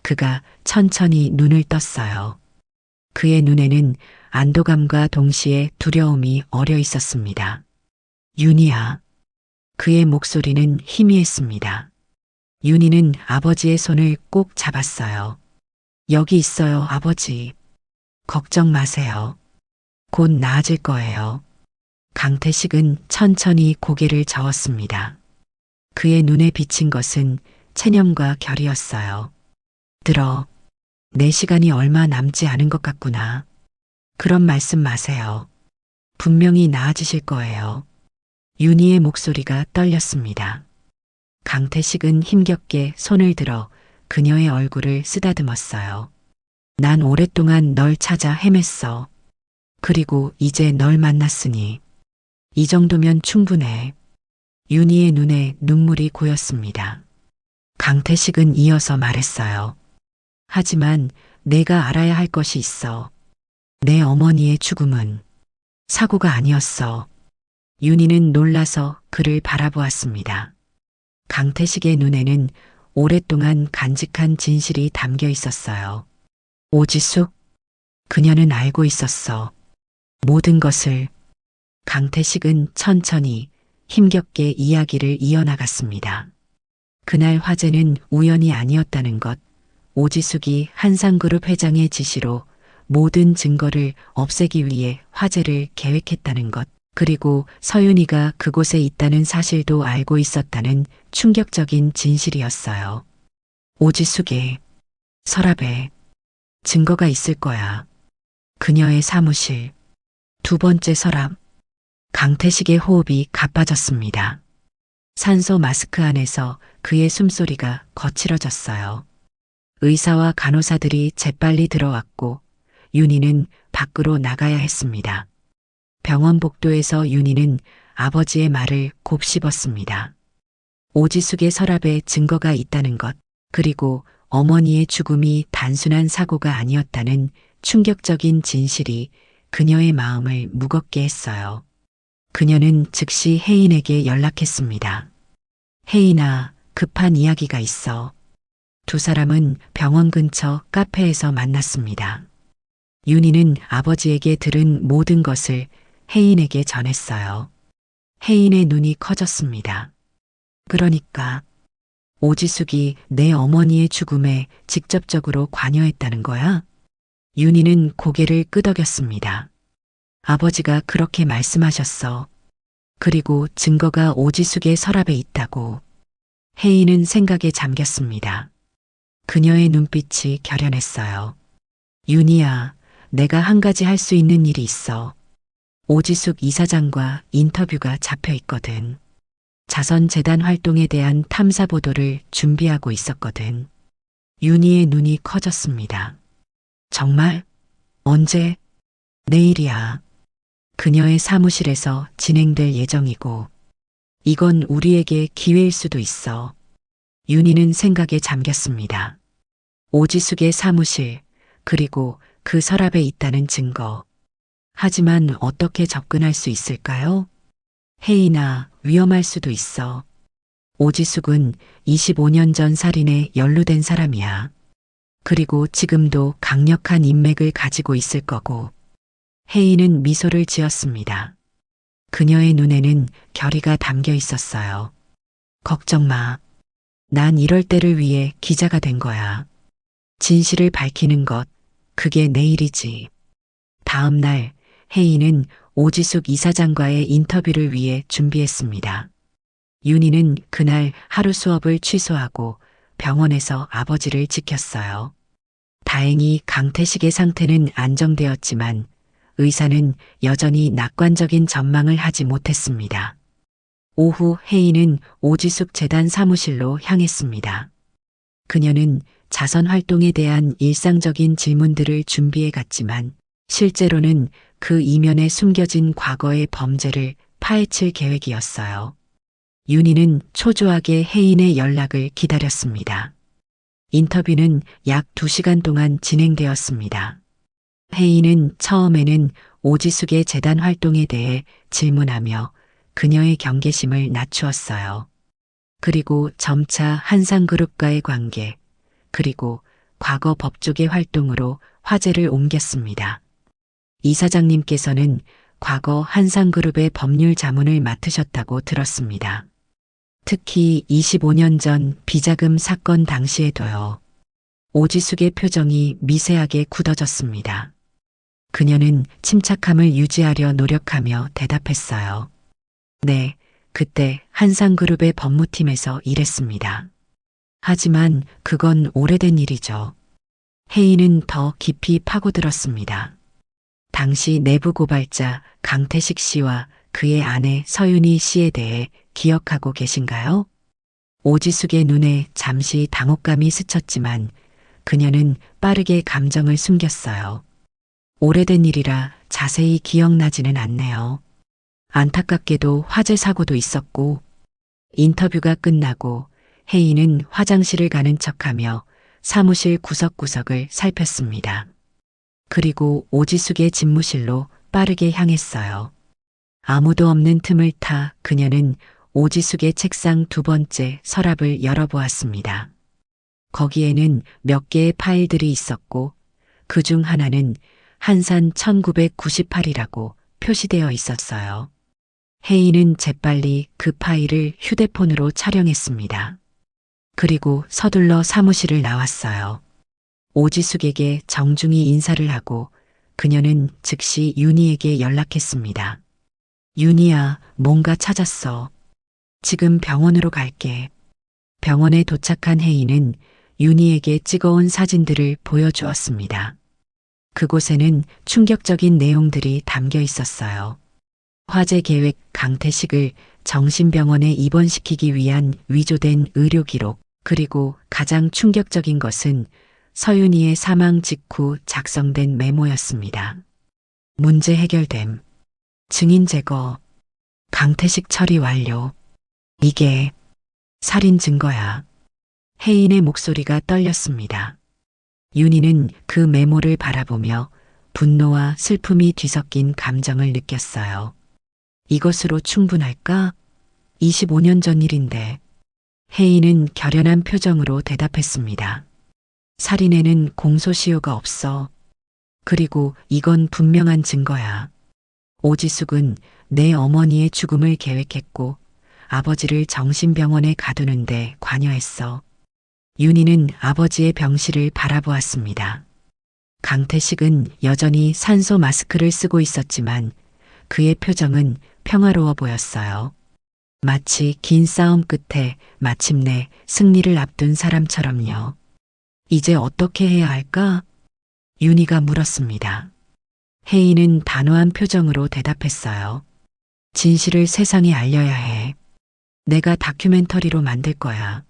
그가 천천히 눈을 떴어요. 그의 눈에는 안도감과 동시에 두려움이 어려 있었습니다. 윤희야. 그의 목소리는 희미했습니다. 윤희는 아버지의 손을 꼭 잡았어요. 여기 있어요, 아버지. 걱정 마세요. 곧 나아질 거예요. 강태식은 천천히 고개를 저었습니다. 그의 눈에 비친 것은 체념과 결이었어요. 들어, 내 시간이 얼마 남지 않은 것 같구나. 그런 말씀 마세요. 분명히 나아지실 거예요. 윤희의 목소리가 떨렸습니다. 강태식은 힘겹게 손을 들어 그녀의 얼굴을 쓰다듬었어요. 난 오랫동안 널 찾아 헤맸어. 그리고 이제 널 만났으니 이 정도면 충분해. 윤희의 눈에 눈물이 고였습니다. 강태식은 이어서 말했어요. 하지만 내가 알아야 할 것이 있어. 내 어머니의 죽음은 사고가 아니었어. 윤희는 놀라서 그를 바라보았습니다. 강태식의 눈에는 오랫동안 간직한 진실이 담겨 있었어요. 오지숙? 그녀는 알고 있었어. 모든 것을. 강태식은 천천히 힘겹게 이야기를 이어나갔습니다. 그날 화재는 우연이 아니었다는 것, 오지숙이 한상그룹 회장의 지시로 모든 증거를 없애기 위해 화재를 계획했다는 것, 그리고 서윤이가 그곳에 있다는 사실도 알고 있었다는 충격적인 진실이었어요. 오지숙의 서랍에 증거가 있을 거야. 그녀의 사무실. 두 번째 서랍. 강태식의 호흡이 가빠졌습니다. 산소 마스크 안에서 그의 숨소리가 거칠어졌어요. 의사와 간호사들이 재빨리 들어왔고 윤희는 밖으로 나가야 했습니다. 병원 복도에서 윤희는 아버지의 말을 곱씹었습니다. 오지숙의 서랍에 증거가 있다는 것, 그리고 어머니의 죽음이 단순한 사고가 아니었다는 충격적인 진실이 그녀의 마음을 무겁게 했어요. 그녀는 즉시 혜인에게 연락했습니다. 혜인아, 급한 이야기가 있어. 두 사람은 병원 근처 카페에서 만났습니다. 윤희는 아버지에게 들은 모든 것을 혜인에게 전했어요. 혜인의 눈이 커졌습니다. 그러니까 오지숙이 내 어머니의 죽음에 직접적으로 관여했다는 거야? 윤희는 고개를 끄덕였습니다. 아버지가 그렇게 말씀하셨어. 그리고 증거가 오지숙의 서랍에 있다고. 혜인은 생각에 잠겼습니다. 그녀의 눈빛이 결연했어요. 윤희야, 내가 한 가지 할 수 있는 일이 있어. 오지숙 이사장과 인터뷰가 잡혀 있거든. 자선재단 활동에 대한 탐사 보도를 준비하고 있었거든. 윤희의 눈이 커졌습니다. 정말? 언제? 내일이야. 그녀의 사무실에서 진행될 예정이고, 이건 우리에게 기회일 수도 있어. 윤희는 생각에 잠겼습니다. 오지숙의 사무실, 그리고 그 서랍에 있다는 증거. 하지만 어떻게 접근할 수 있을까요? 혜인아, 위험할 수도 있어. 오지숙은 25년 전 살인에 연루된 사람이야. 그리고 지금도 강력한 인맥을 가지고 있을 거고. 혜인은 미소를 지었습니다. 그녀의 눈에는 결의가 담겨 있었어요. 걱정 마. 난 이럴 때를 위해 기자가 된 거야. 진실을 밝히는 것, 그게 내 일이지. 다음 날 혜인은 오지숙 이사장과의 인터뷰를 위해 준비했습니다. 윤희는 그날 하루 수업을 취소하고 병원에서 아버지를 지켰어요. 다행히 강태식의 상태는 안정되었지만 의사는 여전히 낙관적인 전망을 하지 못했습니다. 오후 혜인은 오지숙 재단 사무실로 향했습니다. 그녀는 자선 활동에 대한 일상적인 질문들을 준비해 갔지만 실제로는 그 이면에 숨겨진 과거의 범죄를 파헤칠 계획이었어요. 윤희는 초조하게 혜인의 연락을 기다렸습니다. 인터뷰는 약 2시간 동안 진행되었습니다. 혜인은 처음에는 오지숙의 재단 활동에 대해 질문하며 그녀의 경계심을 낮추었어요. 그리고 점차 한상그룹과의 관계, 그리고 과거 법조계 활동으로 화제를 옮겼습니다. 이사장님께서는 과거 한상그룹의 법률 자문을 맡으셨다고 들었습니다. 특히 25년 전 비자금 사건 당시에도요. 오지숙의 표정이 미세하게 굳어졌습니다. 그녀는 침착함을 유지하려 노력하며 대답했어요. 네, 그때 한상그룹의 법무팀에서 일했습니다. 하지만 그건 오래된 일이죠. 혜인은 더 깊이 파고들었습니다. 당시 내부 고발자 강태식 씨와 그의 아내 서윤희 씨에 대해 기억하고 계신가요? 오지숙의 눈에 잠시 당혹감이 스쳤지만 그녀는 빠르게 감정을 숨겼어요. 오래된 일이라 자세히 기억나지는 않네요. 안타깝게도 화재 사고도 있었고. 인터뷰가 끝나고 혜인은 화장실을 가는 척하며 사무실 구석구석을 살폈습니다. 그리고 오지숙의 집무실로 빠르게 향했어요. 아무도 없는 틈을 타 그녀는 오지숙의 책상 두 번째 서랍을 열어보았습니다. 거기에는 몇 개의 파일들이 있었고 그 중 하나는 한산 1998이라고 표시되어 있었어요. 혜인은 재빨리 그 파일을 휴대폰으로 촬영했습니다. 그리고 서둘러 사무실을 나왔어요. 오지숙에게 정중히 인사를 하고 그녀는 즉시 윤희에게 연락했습니다. 윤희야, 뭔가 찾았어. 지금 병원으로 갈게. 병원에 도착한 혜인은 윤희에게 찍어온 사진들을 보여주었습니다. 그곳에는 충격적인 내용들이 담겨 있었어요. 화재 계획, 강태식을 정신병원에 입원시키기 위한 위조된 의료 기록, 그리고 가장 충격적인 것은 서윤이의 사망 직후 작성된 메모였습니다. 문제 해결됨. 증인 제거. 강태식 처리 완료. 이게 살인 증거야. 혜인의 목소리가 떨렸습니다. 윤희는 그 메모를 바라보며 분노와 슬픔이 뒤섞인 감정을 느꼈어요. 이것으로 충분할까? 25년 전 일인데. 혜인은 결연한 표정으로 대답했습니다. 살인에는 공소시효가 없어. 그리고 이건 분명한 증거야. 오지숙은 내 어머니의 죽음을 계획했고 아버지를 정신병원에 가두는데 관여했어. 윤희는 아버지의 병실을 바라보았습니다. 강태식은 여전히 산소 마스크를 쓰고 있었지만 그의 표정은 평화로워 보였어요. 마치 긴 싸움 끝에 마침내 승리를 앞둔 사람처럼요. 이제 어떻게 해야 할까? 윤희가 물었습니다. 혜인은 단호한 표정으로 대답했어요. 진실을 세상에 알려야 해. 내가 다큐멘터리로 만들 거야.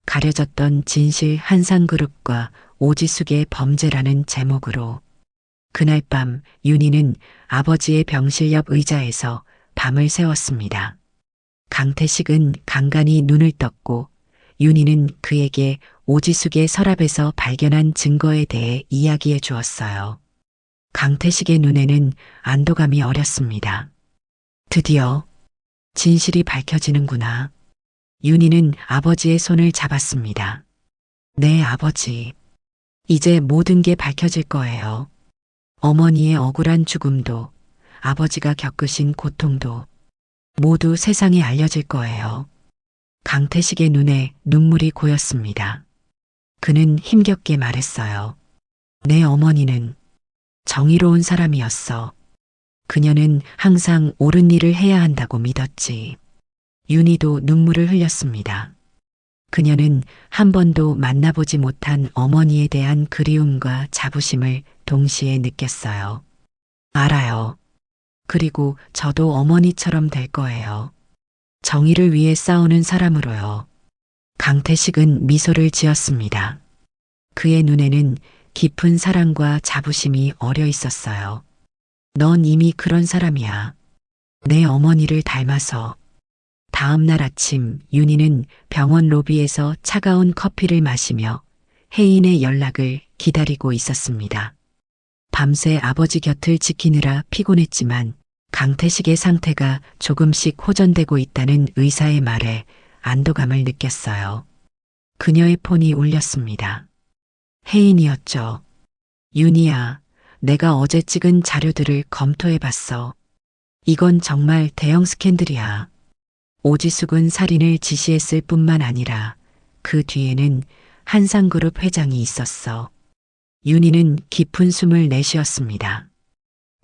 가려졌던 진실 한상그룹과 오지숙의 범죄라는 제목으로. 그날 밤 윤희는 아버지의 병실 옆 의자에서 밤을 새웠습니다. 강태식은 간간히 눈을 떴고 윤희는 그에게 오지숙의 서랍에서 발견한 증거에 대해 이야기해 주었어요. 강태식의 눈에는 안도감이 어렸습니다. 드디어 진실이 밝혀지는구나. 윤희는 아버지의 손을 잡았습니다. 네, 아버지. 이제 모든 게 밝혀질 거예요. 어머니의 억울한 죽음도, 아버지가 겪으신 고통도 모두 세상에 알려질 거예요. 강태식의 눈에 눈물이 고였습니다. 그는 힘겹게 말했어요. 내 어머니는 정의로운 사람이었어. 그녀는 항상 옳은 일을 해야 한다고 믿었지. 윤희도 눈물을 흘렸습니다. 그녀는 한 번도 만나보지 못한 어머니에 대한 그리움과 자부심을 동시에 느꼈어요. 알아요. 그리고 저도 어머니처럼 될 거예요. 정의를 위해 싸우는 사람으로요. 강태식은 미소를 지었습니다. 그의 눈에는 깊은 사랑과 자부심이 어려 있었어요. 넌 이미 그런 사람이야. 내 어머니를 닮아서. 다음 날 아침 윤희는 병원 로비에서 차가운 커피를 마시며 혜인의 연락을 기다리고 있었습니다. 밤새 아버지 곁을 지키느라 피곤했지만 강태식의 상태가 조금씩 호전되고 있다는 의사의 말에 안도감을 느꼈어요. 그녀의 폰이 울렸습니다. 혜인이었죠. 윤희야, 내가 어제 찍은 자료들을 검토해봤어. 이건 정말 대형 스캔들이야. 오지숙은 살인을 지시했을 뿐만 아니라 그 뒤에는 한상그룹 회장이 있었어. 윤희는 깊은 숨을 내쉬었습니다.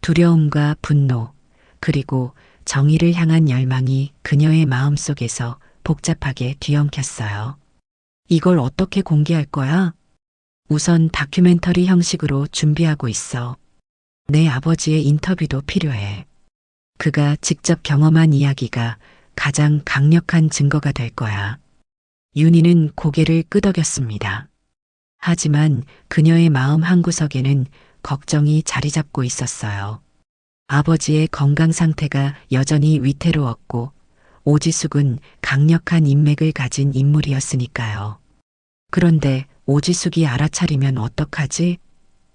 두려움과 분노, 그리고 정의를 향한 열망이 그녀의 마음속에서 복잡하게 뒤엉켰어요. 이걸 어떻게 공개할 거야? 우선 다큐멘터리 형식으로 준비하고 있어. 내 아버지의 인터뷰도 필요해. 그가 직접 경험한 이야기가 가장 강력한 증거가 될 거야. 윤희는 고개를 끄덕였습니다. 하지만 그녀의 마음 한구석에는 걱정이 자리 잡고 있었어요. 아버지의 건강 상태가 여전히 위태로웠고 오지숙은 강력한 인맥을 가진 인물이었으니까요. 그런데 오지숙이 알아차리면 어떡하지?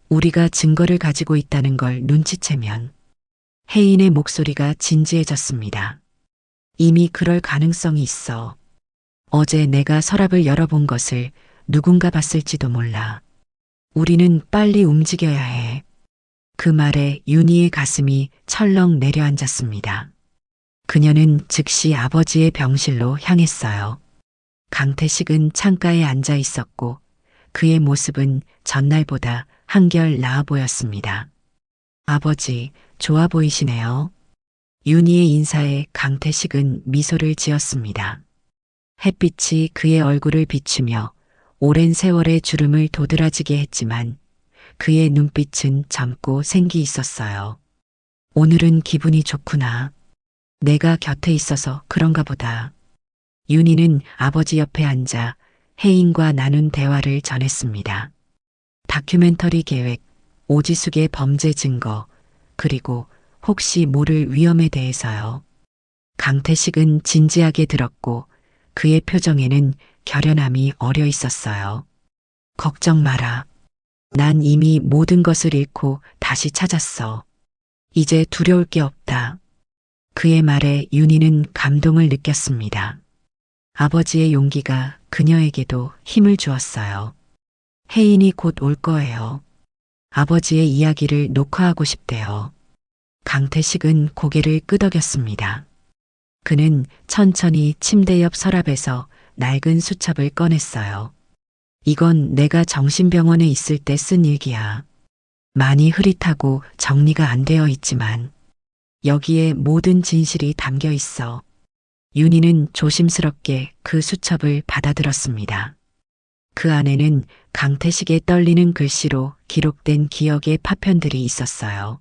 우리가 증거를 가지고 있다는 걸 눈치채면. 혜인의 목소리가 진지해졌습니다. 이미 그럴 가능성이 있어. 어제 내가 서랍을 열어본 것을 누군가 봤을지도 몰라. 우리는 빨리 움직여야 해. 그 말에 윤희의 가슴이 철렁 내려앉았습니다. 그녀는 즉시 아버지의 병실로 향했어요. 강태식은 창가에 앉아 있었고 그의 모습은 전날보다 한결 나아 보였습니다. 아버지, 좋아 보이시네요. 윤희의 인사에 강태식은 미소를 지었습니다. 햇빛이 그의 얼굴을 비추며 오랜 세월의 주름을 도드라지게 했지만 그의 눈빛은 젊고 생기 있었어요. 오늘은 기분이 좋구나. 내가 곁에 있어서 그런가 보다. 윤희는 아버지 옆에 앉아 혜인과 나눈 대화를 전했습니다. 다큐멘터리 계획, 오지숙의 범죄 증거, 그리고 혹시 모를 위험에 대해서요. 강태식은 진지하게 들었고 그의 표정에는 결연함이 어려 있었어요. 걱정 마라. 난 이미 모든 것을 잃고 다시 찾았어. 이제 두려울 게 없다. 그의 말에 윤희는 감동을 느꼈습니다. 아버지의 용기가 그녀에게도 힘을 주었어요. 혜인이 곧 올 거예요. 아버지의 이야기를 녹화하고 싶대요. 강태식은 고개를 끄덕였습니다. 그는 천천히 침대 옆 서랍에서 낡은 수첩을 꺼냈어요. 이건 내가 정신병원에 있을 때 쓴 일기야. 많이 흐릿하고 정리가 안 되어 있지만 여기에 모든 진실이 담겨 있어. 윤희는 조심스럽게 그 수첩을 받아들었습니다. 그 안에는 강태식의 떨리는 글씨로 기록된 기억의 파편들이 있었어요.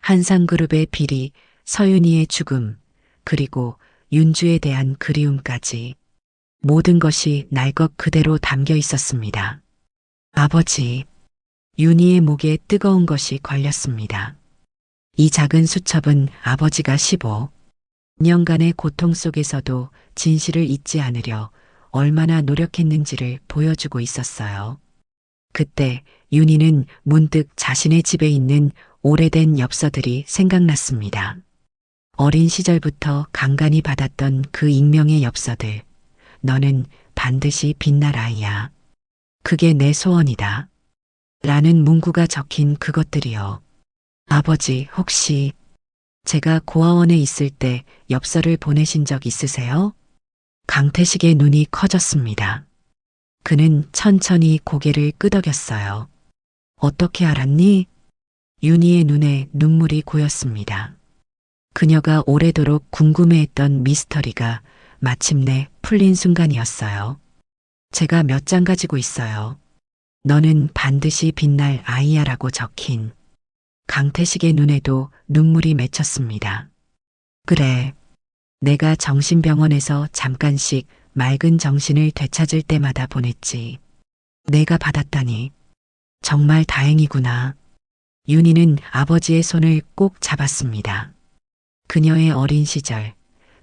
한상그룹의 비리, 서윤이의 죽음, 그리고 윤주에 대한 그리움까지 모든 것이 날 것 그대로 담겨 있었습니다. 아버지, 윤희의 목에 뜨거운 것이 걸렸습니다. 이 작은 수첩은 아버지가 15년간의 고통 속에서도 진실을 잊지 않으려 얼마나 노력했는지를 보여주고 있었어요. 그때 윤희는 문득 자신의 집에 있는 오래된 엽서들이 생각났습니다. 어린 시절부터 간간히 받았던 그 익명의 엽서들. 너는 반드시 빛날 아이야. 그게 내 소원이다. 라는 문구가 적힌 그것들이요. 아버지, 혹시 제가 고아원에 있을 때 엽서를 보내신 적 있으세요? 강태식의 눈이 커졌습니다. 그는 천천히 고개를 끄덕였어요. 어떻게 알았니? 윤희의 눈에 눈물이 고였습니다. 그녀가 오래도록 궁금해했던 미스터리가 마침내 풀린 순간이었어요. 제가 몇 장 가지고 있어요. 너는 반드시 빛날 아이야라고 적힌. 강태식의 눈에도 눈물이 맺혔습니다. 그래. 내가 정신병원에서 잠깐씩 맑은 정신을 되찾을 때마다 보냈지. 내가 받았다니. 정말 다행이구나. 윤희는 아버지의 손을 꼭 잡았습니다. 그녀의 어린 시절,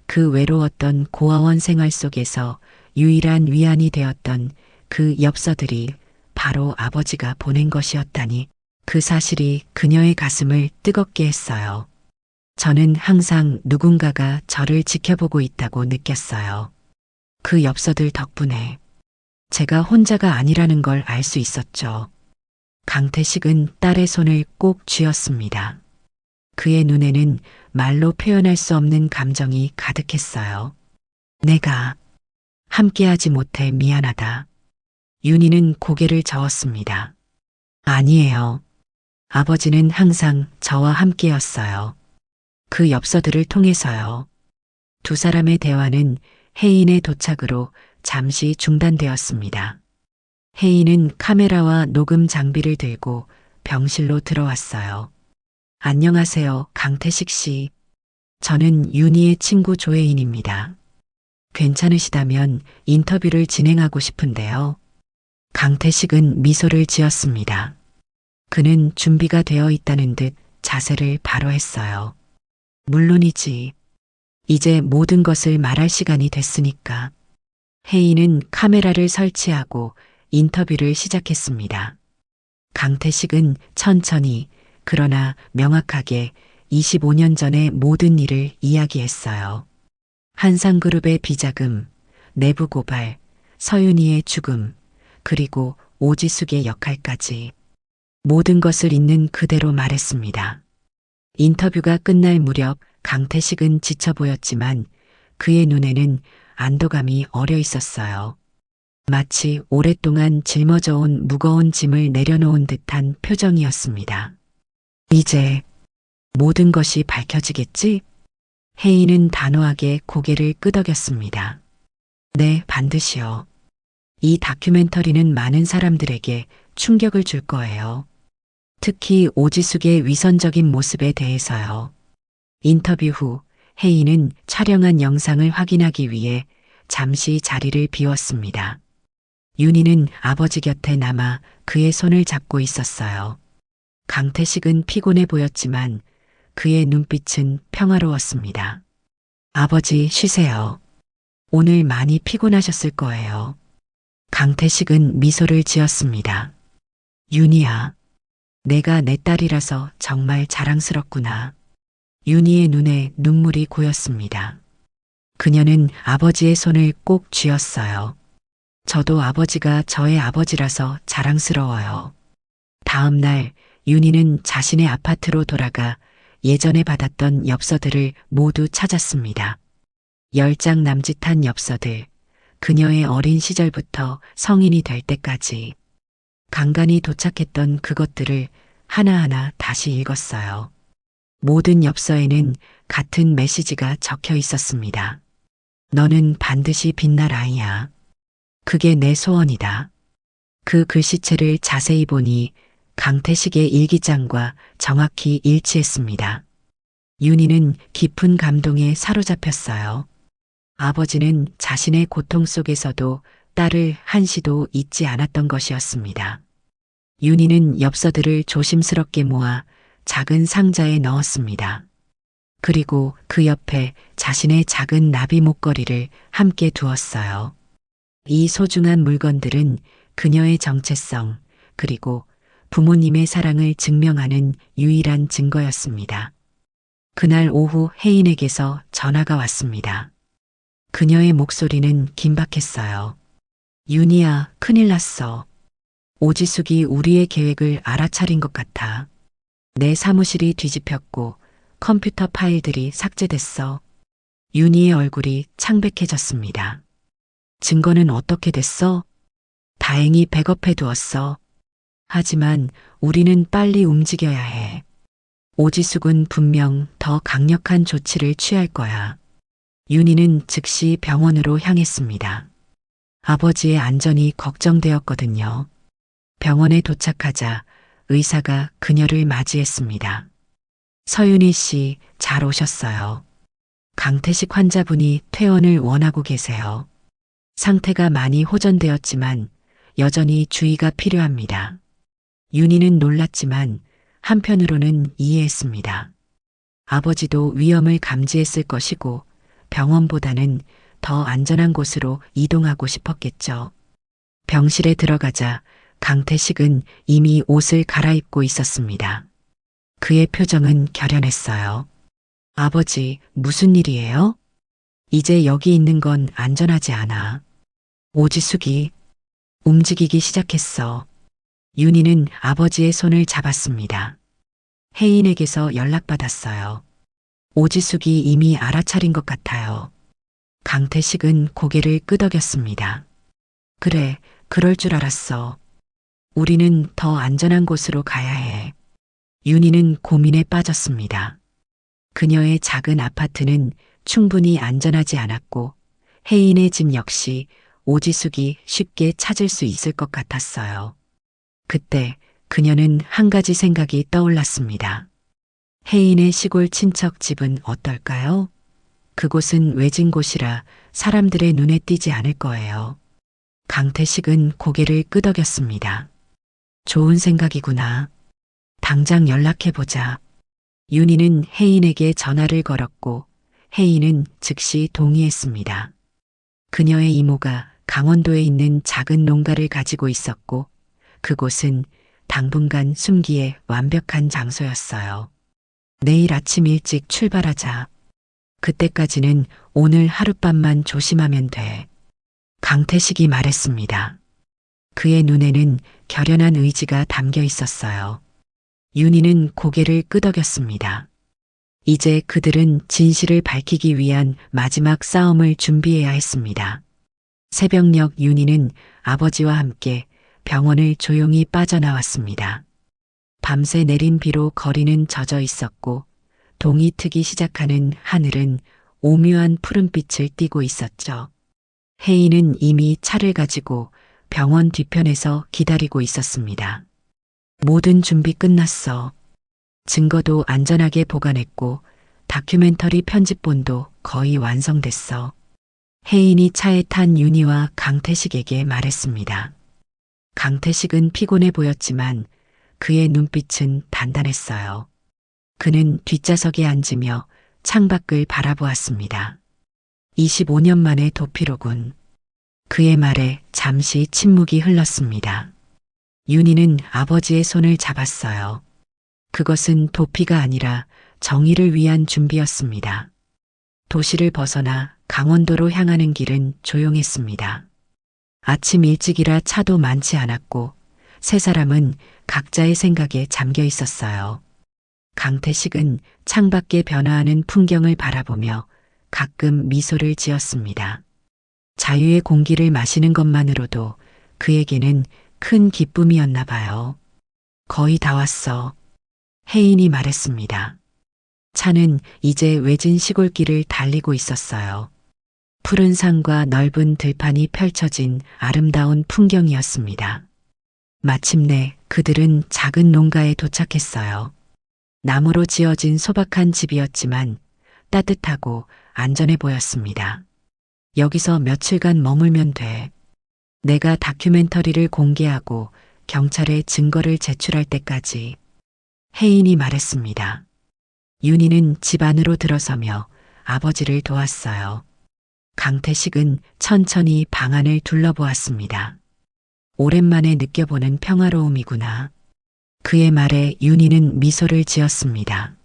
그 외로웠던 고아원 생활 속에서 유일한 위안이 되었던 그 엽서들이 바로 아버지가 보낸 것이었다니 그 사실이 그녀의 가슴을 뜨겁게 했어요. 저는 항상 누군가가 저를 지켜보고 있다고 느꼈어요. 그 엽서들 덕분에 제가 혼자가 아니라는 걸 알 수 있었죠. 강태식은 딸의 손을 꼭 쥐었습니다. 그의 눈에는 말로 표현할 수 없는 감정이 가득했어요. 내가 함께하지 못해 미안하다. 윤희는 고개를 저었습니다. 아니에요. 아버지는 항상 저와 함께였어요. 그 엽서들을 통해서요. 두 사람의 대화는 혜인의 도착으로 잠시 중단되었습니다. 혜인은 카메라와 녹음 장비를 들고 병실로 들어왔어요. 안녕하세요, 강태식 씨. 저는 윤희의 친구 조혜인입니다. 괜찮으시다면 인터뷰를 진행하고 싶은데요. 강태식은 미소를 지었습니다. 그는 준비가 되어 있다는 듯 자세를 바로 했어요. 물론이지. 이제 모든 것을 말할 시간이 됐으니까. 혜인은 카메라를 설치하고 인터뷰를 시작했습니다. 강태식은 천천히 그러나 명확하게 25년 전의 모든 일을 이야기했어요. 한상그룹의 비자금, 내부 고발, 서윤이의 죽음, 그리고 오지숙의 역할까지 모든 것을 있는 그대로 말했습니다. 인터뷰가 끝날 무렵 강태식은 지쳐 보였지만 그의 눈에는 안도감이 어려 있었어요. 마치 오랫동안 짊어져온 무거운 짐을 내려놓은 듯한 표정이었습니다. 이제 모든 것이 밝혀지겠지? 혜인은 단호하게 고개를 끄덕였습니다. 네, 반드시요. 이 다큐멘터리는 많은 사람들에게 충격을 줄 거예요. 특히 오지숙의 위선적인 모습에 대해서요. 인터뷰 후 혜인은 촬영한 영상을 확인하기 위해 잠시 자리를 비웠습니다. 윤희는 아버지 곁에 남아 그의 손을 잡고 있었어요. 강태식은 피곤해 보였지만 그의 눈빛은 평화로웠습니다. 아버지 쉬세요. 오늘 많이 피곤하셨을 거예요. 강태식은 미소를 지었습니다. 윤희야, 내가 내 딸이라서 정말 자랑스럽구나. 윤희의 눈에 눈물이 고였습니다. 그녀는 아버지의 손을 꼭 쥐었어요. 저도 아버지가 저의 아버지라서 자랑스러워요. 다음 날 윤희는 자신의 아파트로 돌아가 예전에 받았던 엽서들을 모두 찾았습니다. 10장 남짓한 엽서들, 그녀의 어린 시절부터 성인이 될 때까지 간간히 도착했던 그것들을 하나하나 다시 읽었어요. 모든 엽서에는 같은 메시지가 적혀 있었습니다. 너는 반드시 빛날 아이야. 그게 내 소원이다. 그 글씨체를 자세히 보니 강태식의 일기장과 정확히 일치했습니다. 윤희는 깊은 감동에 사로잡혔어요. 아버지는 자신의 고통 속에서도 딸을 한시도 잊지 않았던 것이었습니다. 윤희는 엽서들을 조심스럽게 모아 작은 상자에 넣었습니다. 그리고 그 옆에 자신의 작은 나비 목걸이를 함께 두었어요. 이 소중한 물건들은 그녀의 정체성, 그리고 부모님의 사랑을 증명하는 유일한 증거였습니다. 그날 오후 혜인에게서 전화가 왔습니다. 그녀의 목소리는 긴박했어요. 윤희야, 큰일 났어. 오지숙이 우리의 계획을 알아차린 것 같아. 내 사무실이 뒤집혔고 컴퓨터 파일들이 삭제됐어. 윤희의 얼굴이 창백해졌습니다. 증거는 어떻게 됐어? 다행히 백업해 두었어. 하지만 우리는 빨리 움직여야 해. 오지숙은 분명 더 강력한 조치를 취할 거야. 윤희는 즉시 병원으로 향했습니다. 아버지의 안전이 걱정되었거든요. 병원에 도착하자 의사가 그녀를 맞이했습니다. 서윤희 씨, 잘 오셨어요. 강태식 환자분이 퇴원을 원하고 계세요. 상태가 많이 호전되었지만 여전히 주의가 필요합니다. 윤희는 놀랐지만 한편으로는 이해했습니다. 아버지도 위험을 감지했을 것이고 병원보다는 더 안전한 곳으로 이동하고 싶었겠죠. 병실에 들어가자 강태식은 이미 옷을 갈아입고 있었습니다. 그의 표정은 결연했어요. 아버지, 무슨 일이에요? 이제 여기 있는 건 안전하지 않아. 오지숙이 움직이기 시작했어. 윤희는 아버지의 손을 잡았습니다. 혜인에게서 연락받았어요. 오지숙이 이미 알아차린 것 같아요. 강태식은 고개를 끄덕였습니다. 그래, 그럴 줄 알았어. 우리는 더 안전한 곳으로 가야 해. 윤희는 고민에 빠졌습니다. 그녀의 작은 아파트는 충분히 안전하지 않았고 혜인의 집 역시 오지숙이 쉽게 찾을 수 있을 것 같았어요. 그때 그녀는 한 가지 생각이 떠올랐습니다. 혜인의 시골 친척 집은 어떨까요? 그곳은 외진 곳이라 사람들의 눈에 띄지 않을 거예요. 강태식은 고개를 끄덕였습니다. 좋은 생각이구나. 당장 연락해보자. 윤희는 혜인에게 전화를 걸었고 혜인은 즉시 동의했습니다. 그녀의 이모가 강원도에 있는 작은 농가를 가지고 있었고 그곳은 당분간 숨기에 완벽한 장소였어요. 내일 아침 일찍 출발하자. 그때까지는 오늘 하룻밤만 조심하면 돼. 강태식이 말했습니다. 그의 눈에는 결연한 의지가 담겨 있었어요. 윤희는 고개를 끄덕였습니다. 이제 그들은 진실을 밝히기 위한 마지막 싸움을 준비해야 했습니다. 새벽녘 윤희는 아버지와 함께 병원을 조용히 빠져나왔습니다. 밤새 내린 비로 거리는 젖어 있었고 동이 트기 시작하는 하늘은 오묘한 푸른빛을 띠고 있었죠. 혜인은 이미 차를 가지고 병원 뒤편에서 기다리고 있었습니다. 모든 준비 끝났어. 증거도 안전하게 보관했고 다큐멘터리 편집본도 거의 완성됐어. 혜인이 차에 탄 윤희와 강태식에게 말했습니다. 강태식은 피곤해 보였지만 그의 눈빛은 단단했어요. 그는 뒷좌석에 앉으며 창밖을 바라보았습니다. 25년 만의 도피로군. 그의 말에 잠시 침묵이 흘렀습니다. 윤희는 아버지의 손을 잡았어요. 그것은 도피가 아니라 정의를 위한 준비였습니다. 도시를 벗어나 강원도로 향하는 길은 조용했습니다. 아침 일찍이라 차도 많지 않았고 세 사람은 각자의 생각에 잠겨 있었어요. 강태식은 창밖에 변화하는 풍경을 바라보며 가끔 미소를 지었습니다. 자유의 공기를 마시는 것만으로도 그에게는 큰 기쁨이었나 봐요. 거의 다 왔어. 혜인이 말했습니다. 차는 이제 외진 시골길을 달리고 있었어요. 푸른 산과 넓은 들판이 펼쳐진 아름다운 풍경이었습니다. 마침내 그들은 작은 농가에 도착했어요. 나무로 지어진 소박한 집이었지만 따뜻하고 안전해 보였습니다. 여기서 며칠간 머물면 돼. 내가 다큐멘터리를 공개하고 경찰에 증거를 제출할 때까지. 혜인이 말했습니다. 윤희는 집 안으로 들어서며 아버지를 도왔어요. 강태식은 천천히 방 안을 둘러보았습니다. 오랜만에 느껴보는 평화로움이구나. 그의 말에 윤희는 미소를 지었습니다.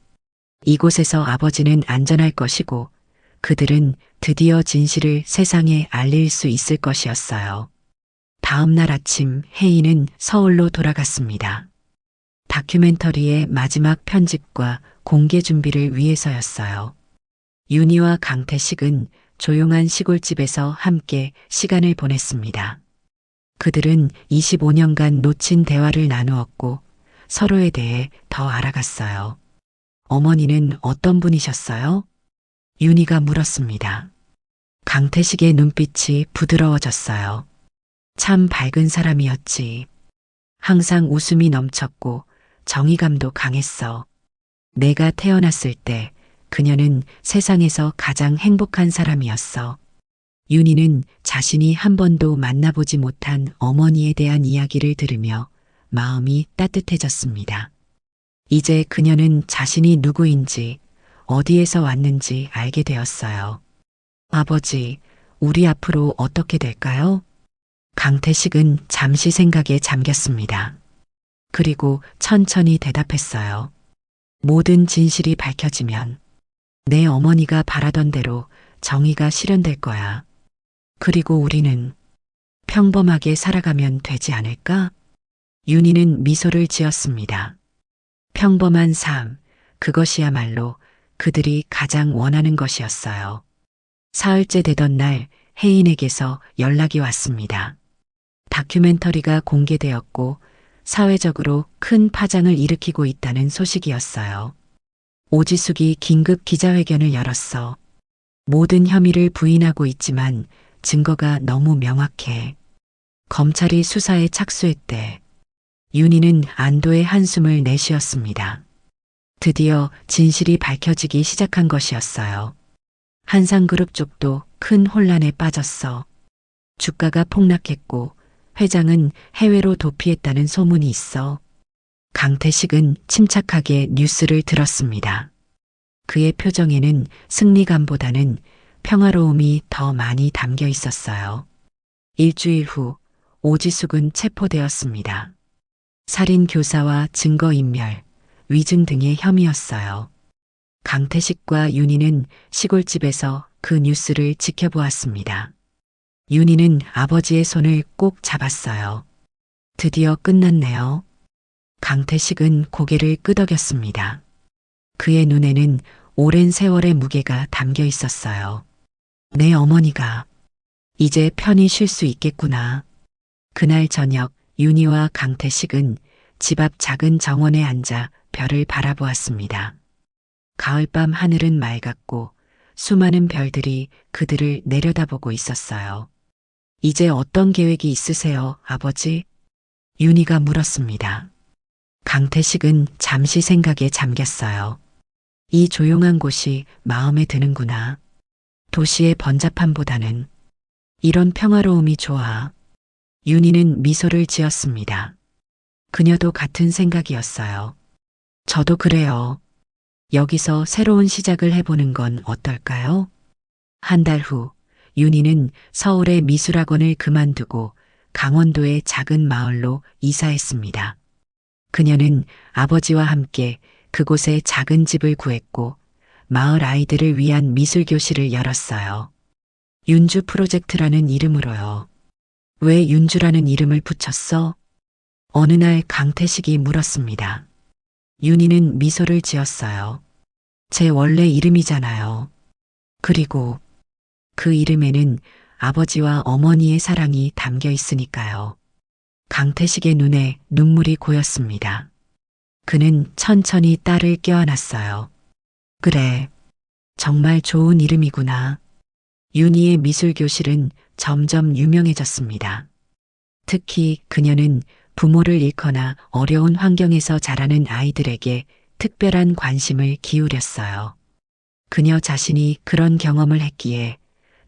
이곳에서 아버지는 안전할 것이고 그들은 드디어 진실을 세상에 알릴 수 있을 것이었어요. 다음 날 아침 혜인은 서울로 돌아갔습니다. 다큐멘터리의 마지막 편집과 공개 준비를 위해서였어요. 윤희와 강태식은 조용한 시골집에서 함께 시간을 보냈습니다. 그들은 25년간 놓친 대화를 나누었고 서로에 대해 더 알아갔어요. 어머니는 어떤 분이셨어요? 윤희가 물었습니다. 강태식의 눈빛이 부드러워졌어요. 참 밝은 사람이었지. 항상 웃음이 넘쳤고 정의감도 강했어. 내가 태어났을 때 그녀는 세상에서 가장 행복한 사람이었어. 윤희는 자신이 한 번도 만나보지 못한 어머니에 대한 이야기를 들으며 마음이 따뜻해졌습니다. 이제 그녀는 자신이 누구인지 어디에서 왔는지 알게 되었어요. 아버지, 우리 앞으로 어떻게 될까요? 강태식은 잠시 생각에 잠겼습니다. 그리고 천천히 대답했어요. 모든 진실이 밝혀지면 내 어머니가 바라던 대로 정의가 실현될 거야. 그리고 우리는 평범하게 살아가면 되지 않을까? 윤희는 미소를 지었습니다. 평범한 삶, 그것이야말로 그들이 가장 원하는 것이었어요. 사흘째 되던 날 혜인에게서 연락이 왔습니다. 다큐멘터리가 공개되었고 사회적으로 큰 파장을 일으키고 있다는 소식이었어요. 오지숙이 긴급 기자회견을 열었어. 모든 혐의를 부인하고 있지만 증거가 너무 명확해. 검찰이 수사에 착수했대. 윤희는 안도의 한숨을 내쉬었습니다. 드디어 진실이 밝혀지기 시작한 것이었어요. 한상그룹 쪽도 큰 혼란에 빠졌어. 주가가 폭락했고 회장은 해외로 도피했다는 소문이 있어. 강태식은 침착하게 뉴스를 들었습니다. 그의 표정에는 승리감보다는 평화로움이 더 많이 담겨 있었어요. 일주일 후 오지숙은 체포되었습니다. 살인 교사와 증거인멸, 위증 등의 혐의였어요. 강태식과 윤희는 시골집에서 그 뉴스를 지켜보았습니다. 윤희는 아버지의 손을 꼭 잡았어요. 드디어 끝났네요. 강태식은 고개를 끄덕였습니다. 그의 눈에는 오랜 세월의 무게가 담겨 있었어요. 내 어머니가 이제 편히 쉴 수 있겠구나. 그날 저녁 윤희와 강태식은 집 앞 작은 정원에 앉아 별을 바라보았습니다. 가을밤 하늘은 맑았고 수많은 별들이 그들을 내려다보고 있었어요. 이제 어떤 계획이 있으세요, 아버지? 윤희가 물었습니다. 강태식은 잠시 생각에 잠겼어요. 이 조용한 곳이 마음에 드는구나. 도시의 번잡함보다는 이런 평화로움이 좋아. 윤희는 미소를 지었습니다. 그녀도 같은 생각이었어요. 저도 그래요. 여기서 새로운 시작을 해보는 건 어떨까요? 한 달 후, 윤희는 서울의 미술학원을 그만두고 강원도의 작은 마을로 이사했습니다. 그녀는 아버지와 함께 그곳에 작은 집을 구했고 마을 아이들을 위한 미술교실을 열었어요. 윤주 프로젝트라는 이름으로요. 왜 윤주라는 이름을 붙였어? 어느 날 강태식이 물었습니다. 윤희는 미소를 지었어요. 제 원래 이름이잖아요. 그리고 그 이름에는 아버지와 어머니의 사랑이 담겨 있으니까요. 강태식의 눈에 눈물이 고였습니다. 그는 천천히 딸을 껴안았어요. 그래, 정말 좋은 이름이구나. 윤희의 미술교실은 점점 유명해졌습니다. 특히 그녀는 부모를 잃거나 어려운 환경에서 자라는 아이들에게 특별한 관심을 기울였어요. 그녀 자신이 그런 경험을 했기에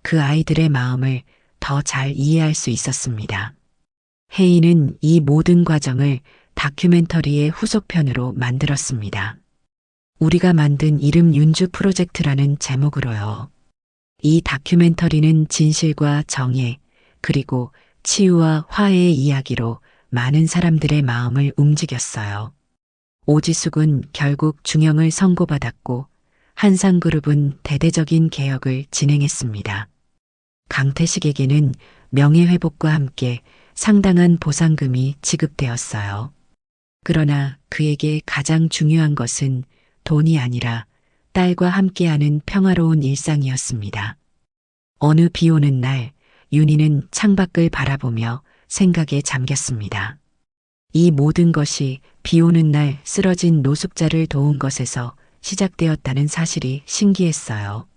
그 아이들의 마음을 더 잘 이해할 수 있었습니다. 혜인은 이 모든 과정을 다큐멘터리의 후속편으로 만들었습니다. 우리가 만든 이름 윤주 프로젝트라는 제목으로요. 이 다큐멘터리는 진실과 정의, 그리고 치유와 화해의 이야기로 많은 사람들의 마음을 움직였어요. 오지숙은 결국 중형을 선고받았고 한상그룹은 대대적인 개혁을 진행했습니다. 강태식에게는 명예회복과 함께 상당한 보상금이 지급되었어요. 그러나 그에게 가장 중요한 것은 돈이 아니라 딸과 함께하는 평화로운 일상이었습니다. 어느 비 오는 날 윤희는 창밖을 바라보며 생각에 잠겼습니다. 이 모든 것이 비 오는 날 쓰러진 노숙자를 도운 것에서 시작되었다는 사실이 신기했어요.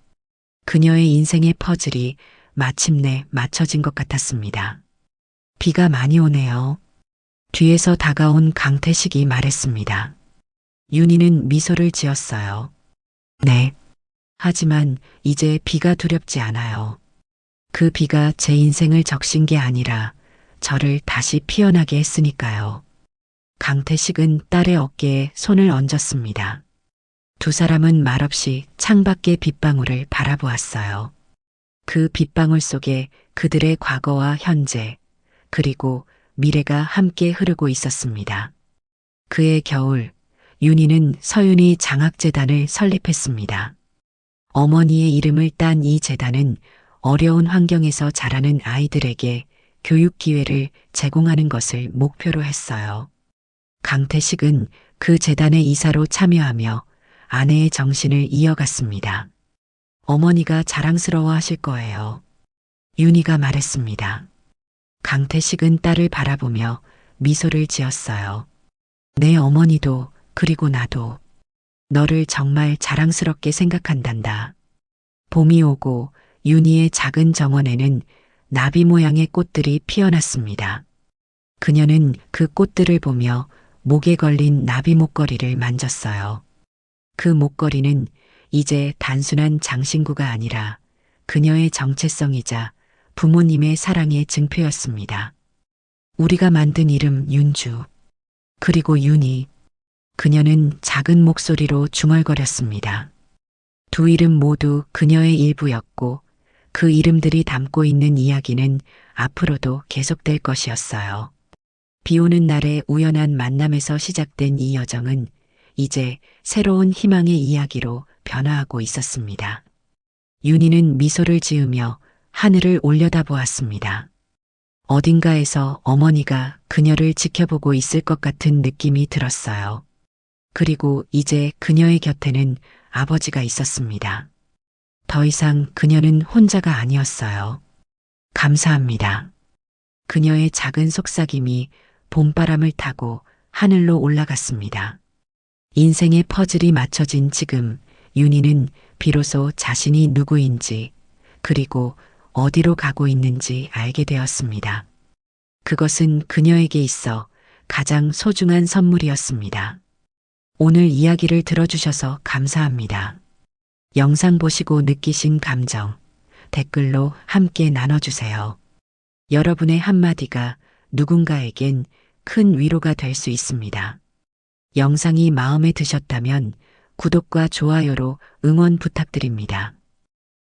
그녀의 인생의 퍼즐이 마침내 맞춰진 것 같았습니다. 비가 많이 오네요. 뒤에서 다가온 강태식이 말했습니다. 윤희는 미소를 지었어요. 네. 하지만 이제 비가 두렵지 않아요. 그 비가 제 인생을 적신 게 아니라 저를 다시 피어나게 했으니까요. 강태식은 딸의 어깨에 손을 얹었습니다. 두 사람은 말없이 창밖의 빗방울을 바라보았어요. 그 빗방울 속에 그들의 과거와 현재, 그리고 미래가 함께 흐르고 있었습니다. 그해 겨울, 윤희는 서윤희 장학재단을 설립했습니다. 어머니의 이름을 딴 이 재단은 어려운 환경에서 자라는 아이들에게 교육 기회를 제공하는 것을 목표로 했어요. 강태식은 그 재단의 이사로 참여하며 아내의 정신을 이어갔습니다. 어머니가 자랑스러워 하실 거예요. 윤희가 말했습니다. 강태식은 딸을 바라보며 미소를 지었어요. 내 어머니도 그리고 나도 너를 정말 자랑스럽게 생각한단다. 봄이 오고 윤희의 작은 정원에는 나비 모양의 꽃들이 피어났습니다. 그녀는 그 꽃들을 보며 목에 걸린 나비 목걸이를 만졌어요. 그 목걸이는 이제 단순한 장신구가 아니라 그녀의 정체성이자 부모님의 사랑의 증표였습니다. 우리가 만든 이름 윤주, 그리고 윤희. 그녀는 작은 목소리로 중얼거렸습니다. 두 이름 모두 그녀의 일부였고 그 이름들이 담고 있는 이야기는 앞으로도 계속될 것이었어요. 비 오는 날의 우연한 만남에서 시작된 이 여정은 이제 새로운 희망의 이야기로 변화하고 있었습니다. 윤희는 미소를 지으며 하늘을 올려다보았습니다. 어딘가에서 어머니가 그녀를 지켜보고 있을 것 같은 느낌이 들었어요. 그리고 이제 그녀의 곁에는 아버지가 있었습니다. 더 이상 그녀는 혼자가 아니었어요. 감사합니다. 그녀의 작은 속삭임이 봄바람을 타고 하늘로 올라갔습니다. 인생의 퍼즐이 맞춰진 지금 윤희는 비로소 자신이 누구인지 그리고 어디로 가고 있는지 알게 되었습니다. 그것은 그녀에게 있어 가장 소중한 선물이었습니다. 오늘 이야기를 들어주셔서 감사합니다. 영상 보시고 느끼신 감정, 댓글로 함께 나눠주세요. 여러분의 한마디가 누군가에겐 큰 위로가 될 수 있습니다. 영상이 마음에 드셨다면 구독과 좋아요로 응원 부탁드립니다.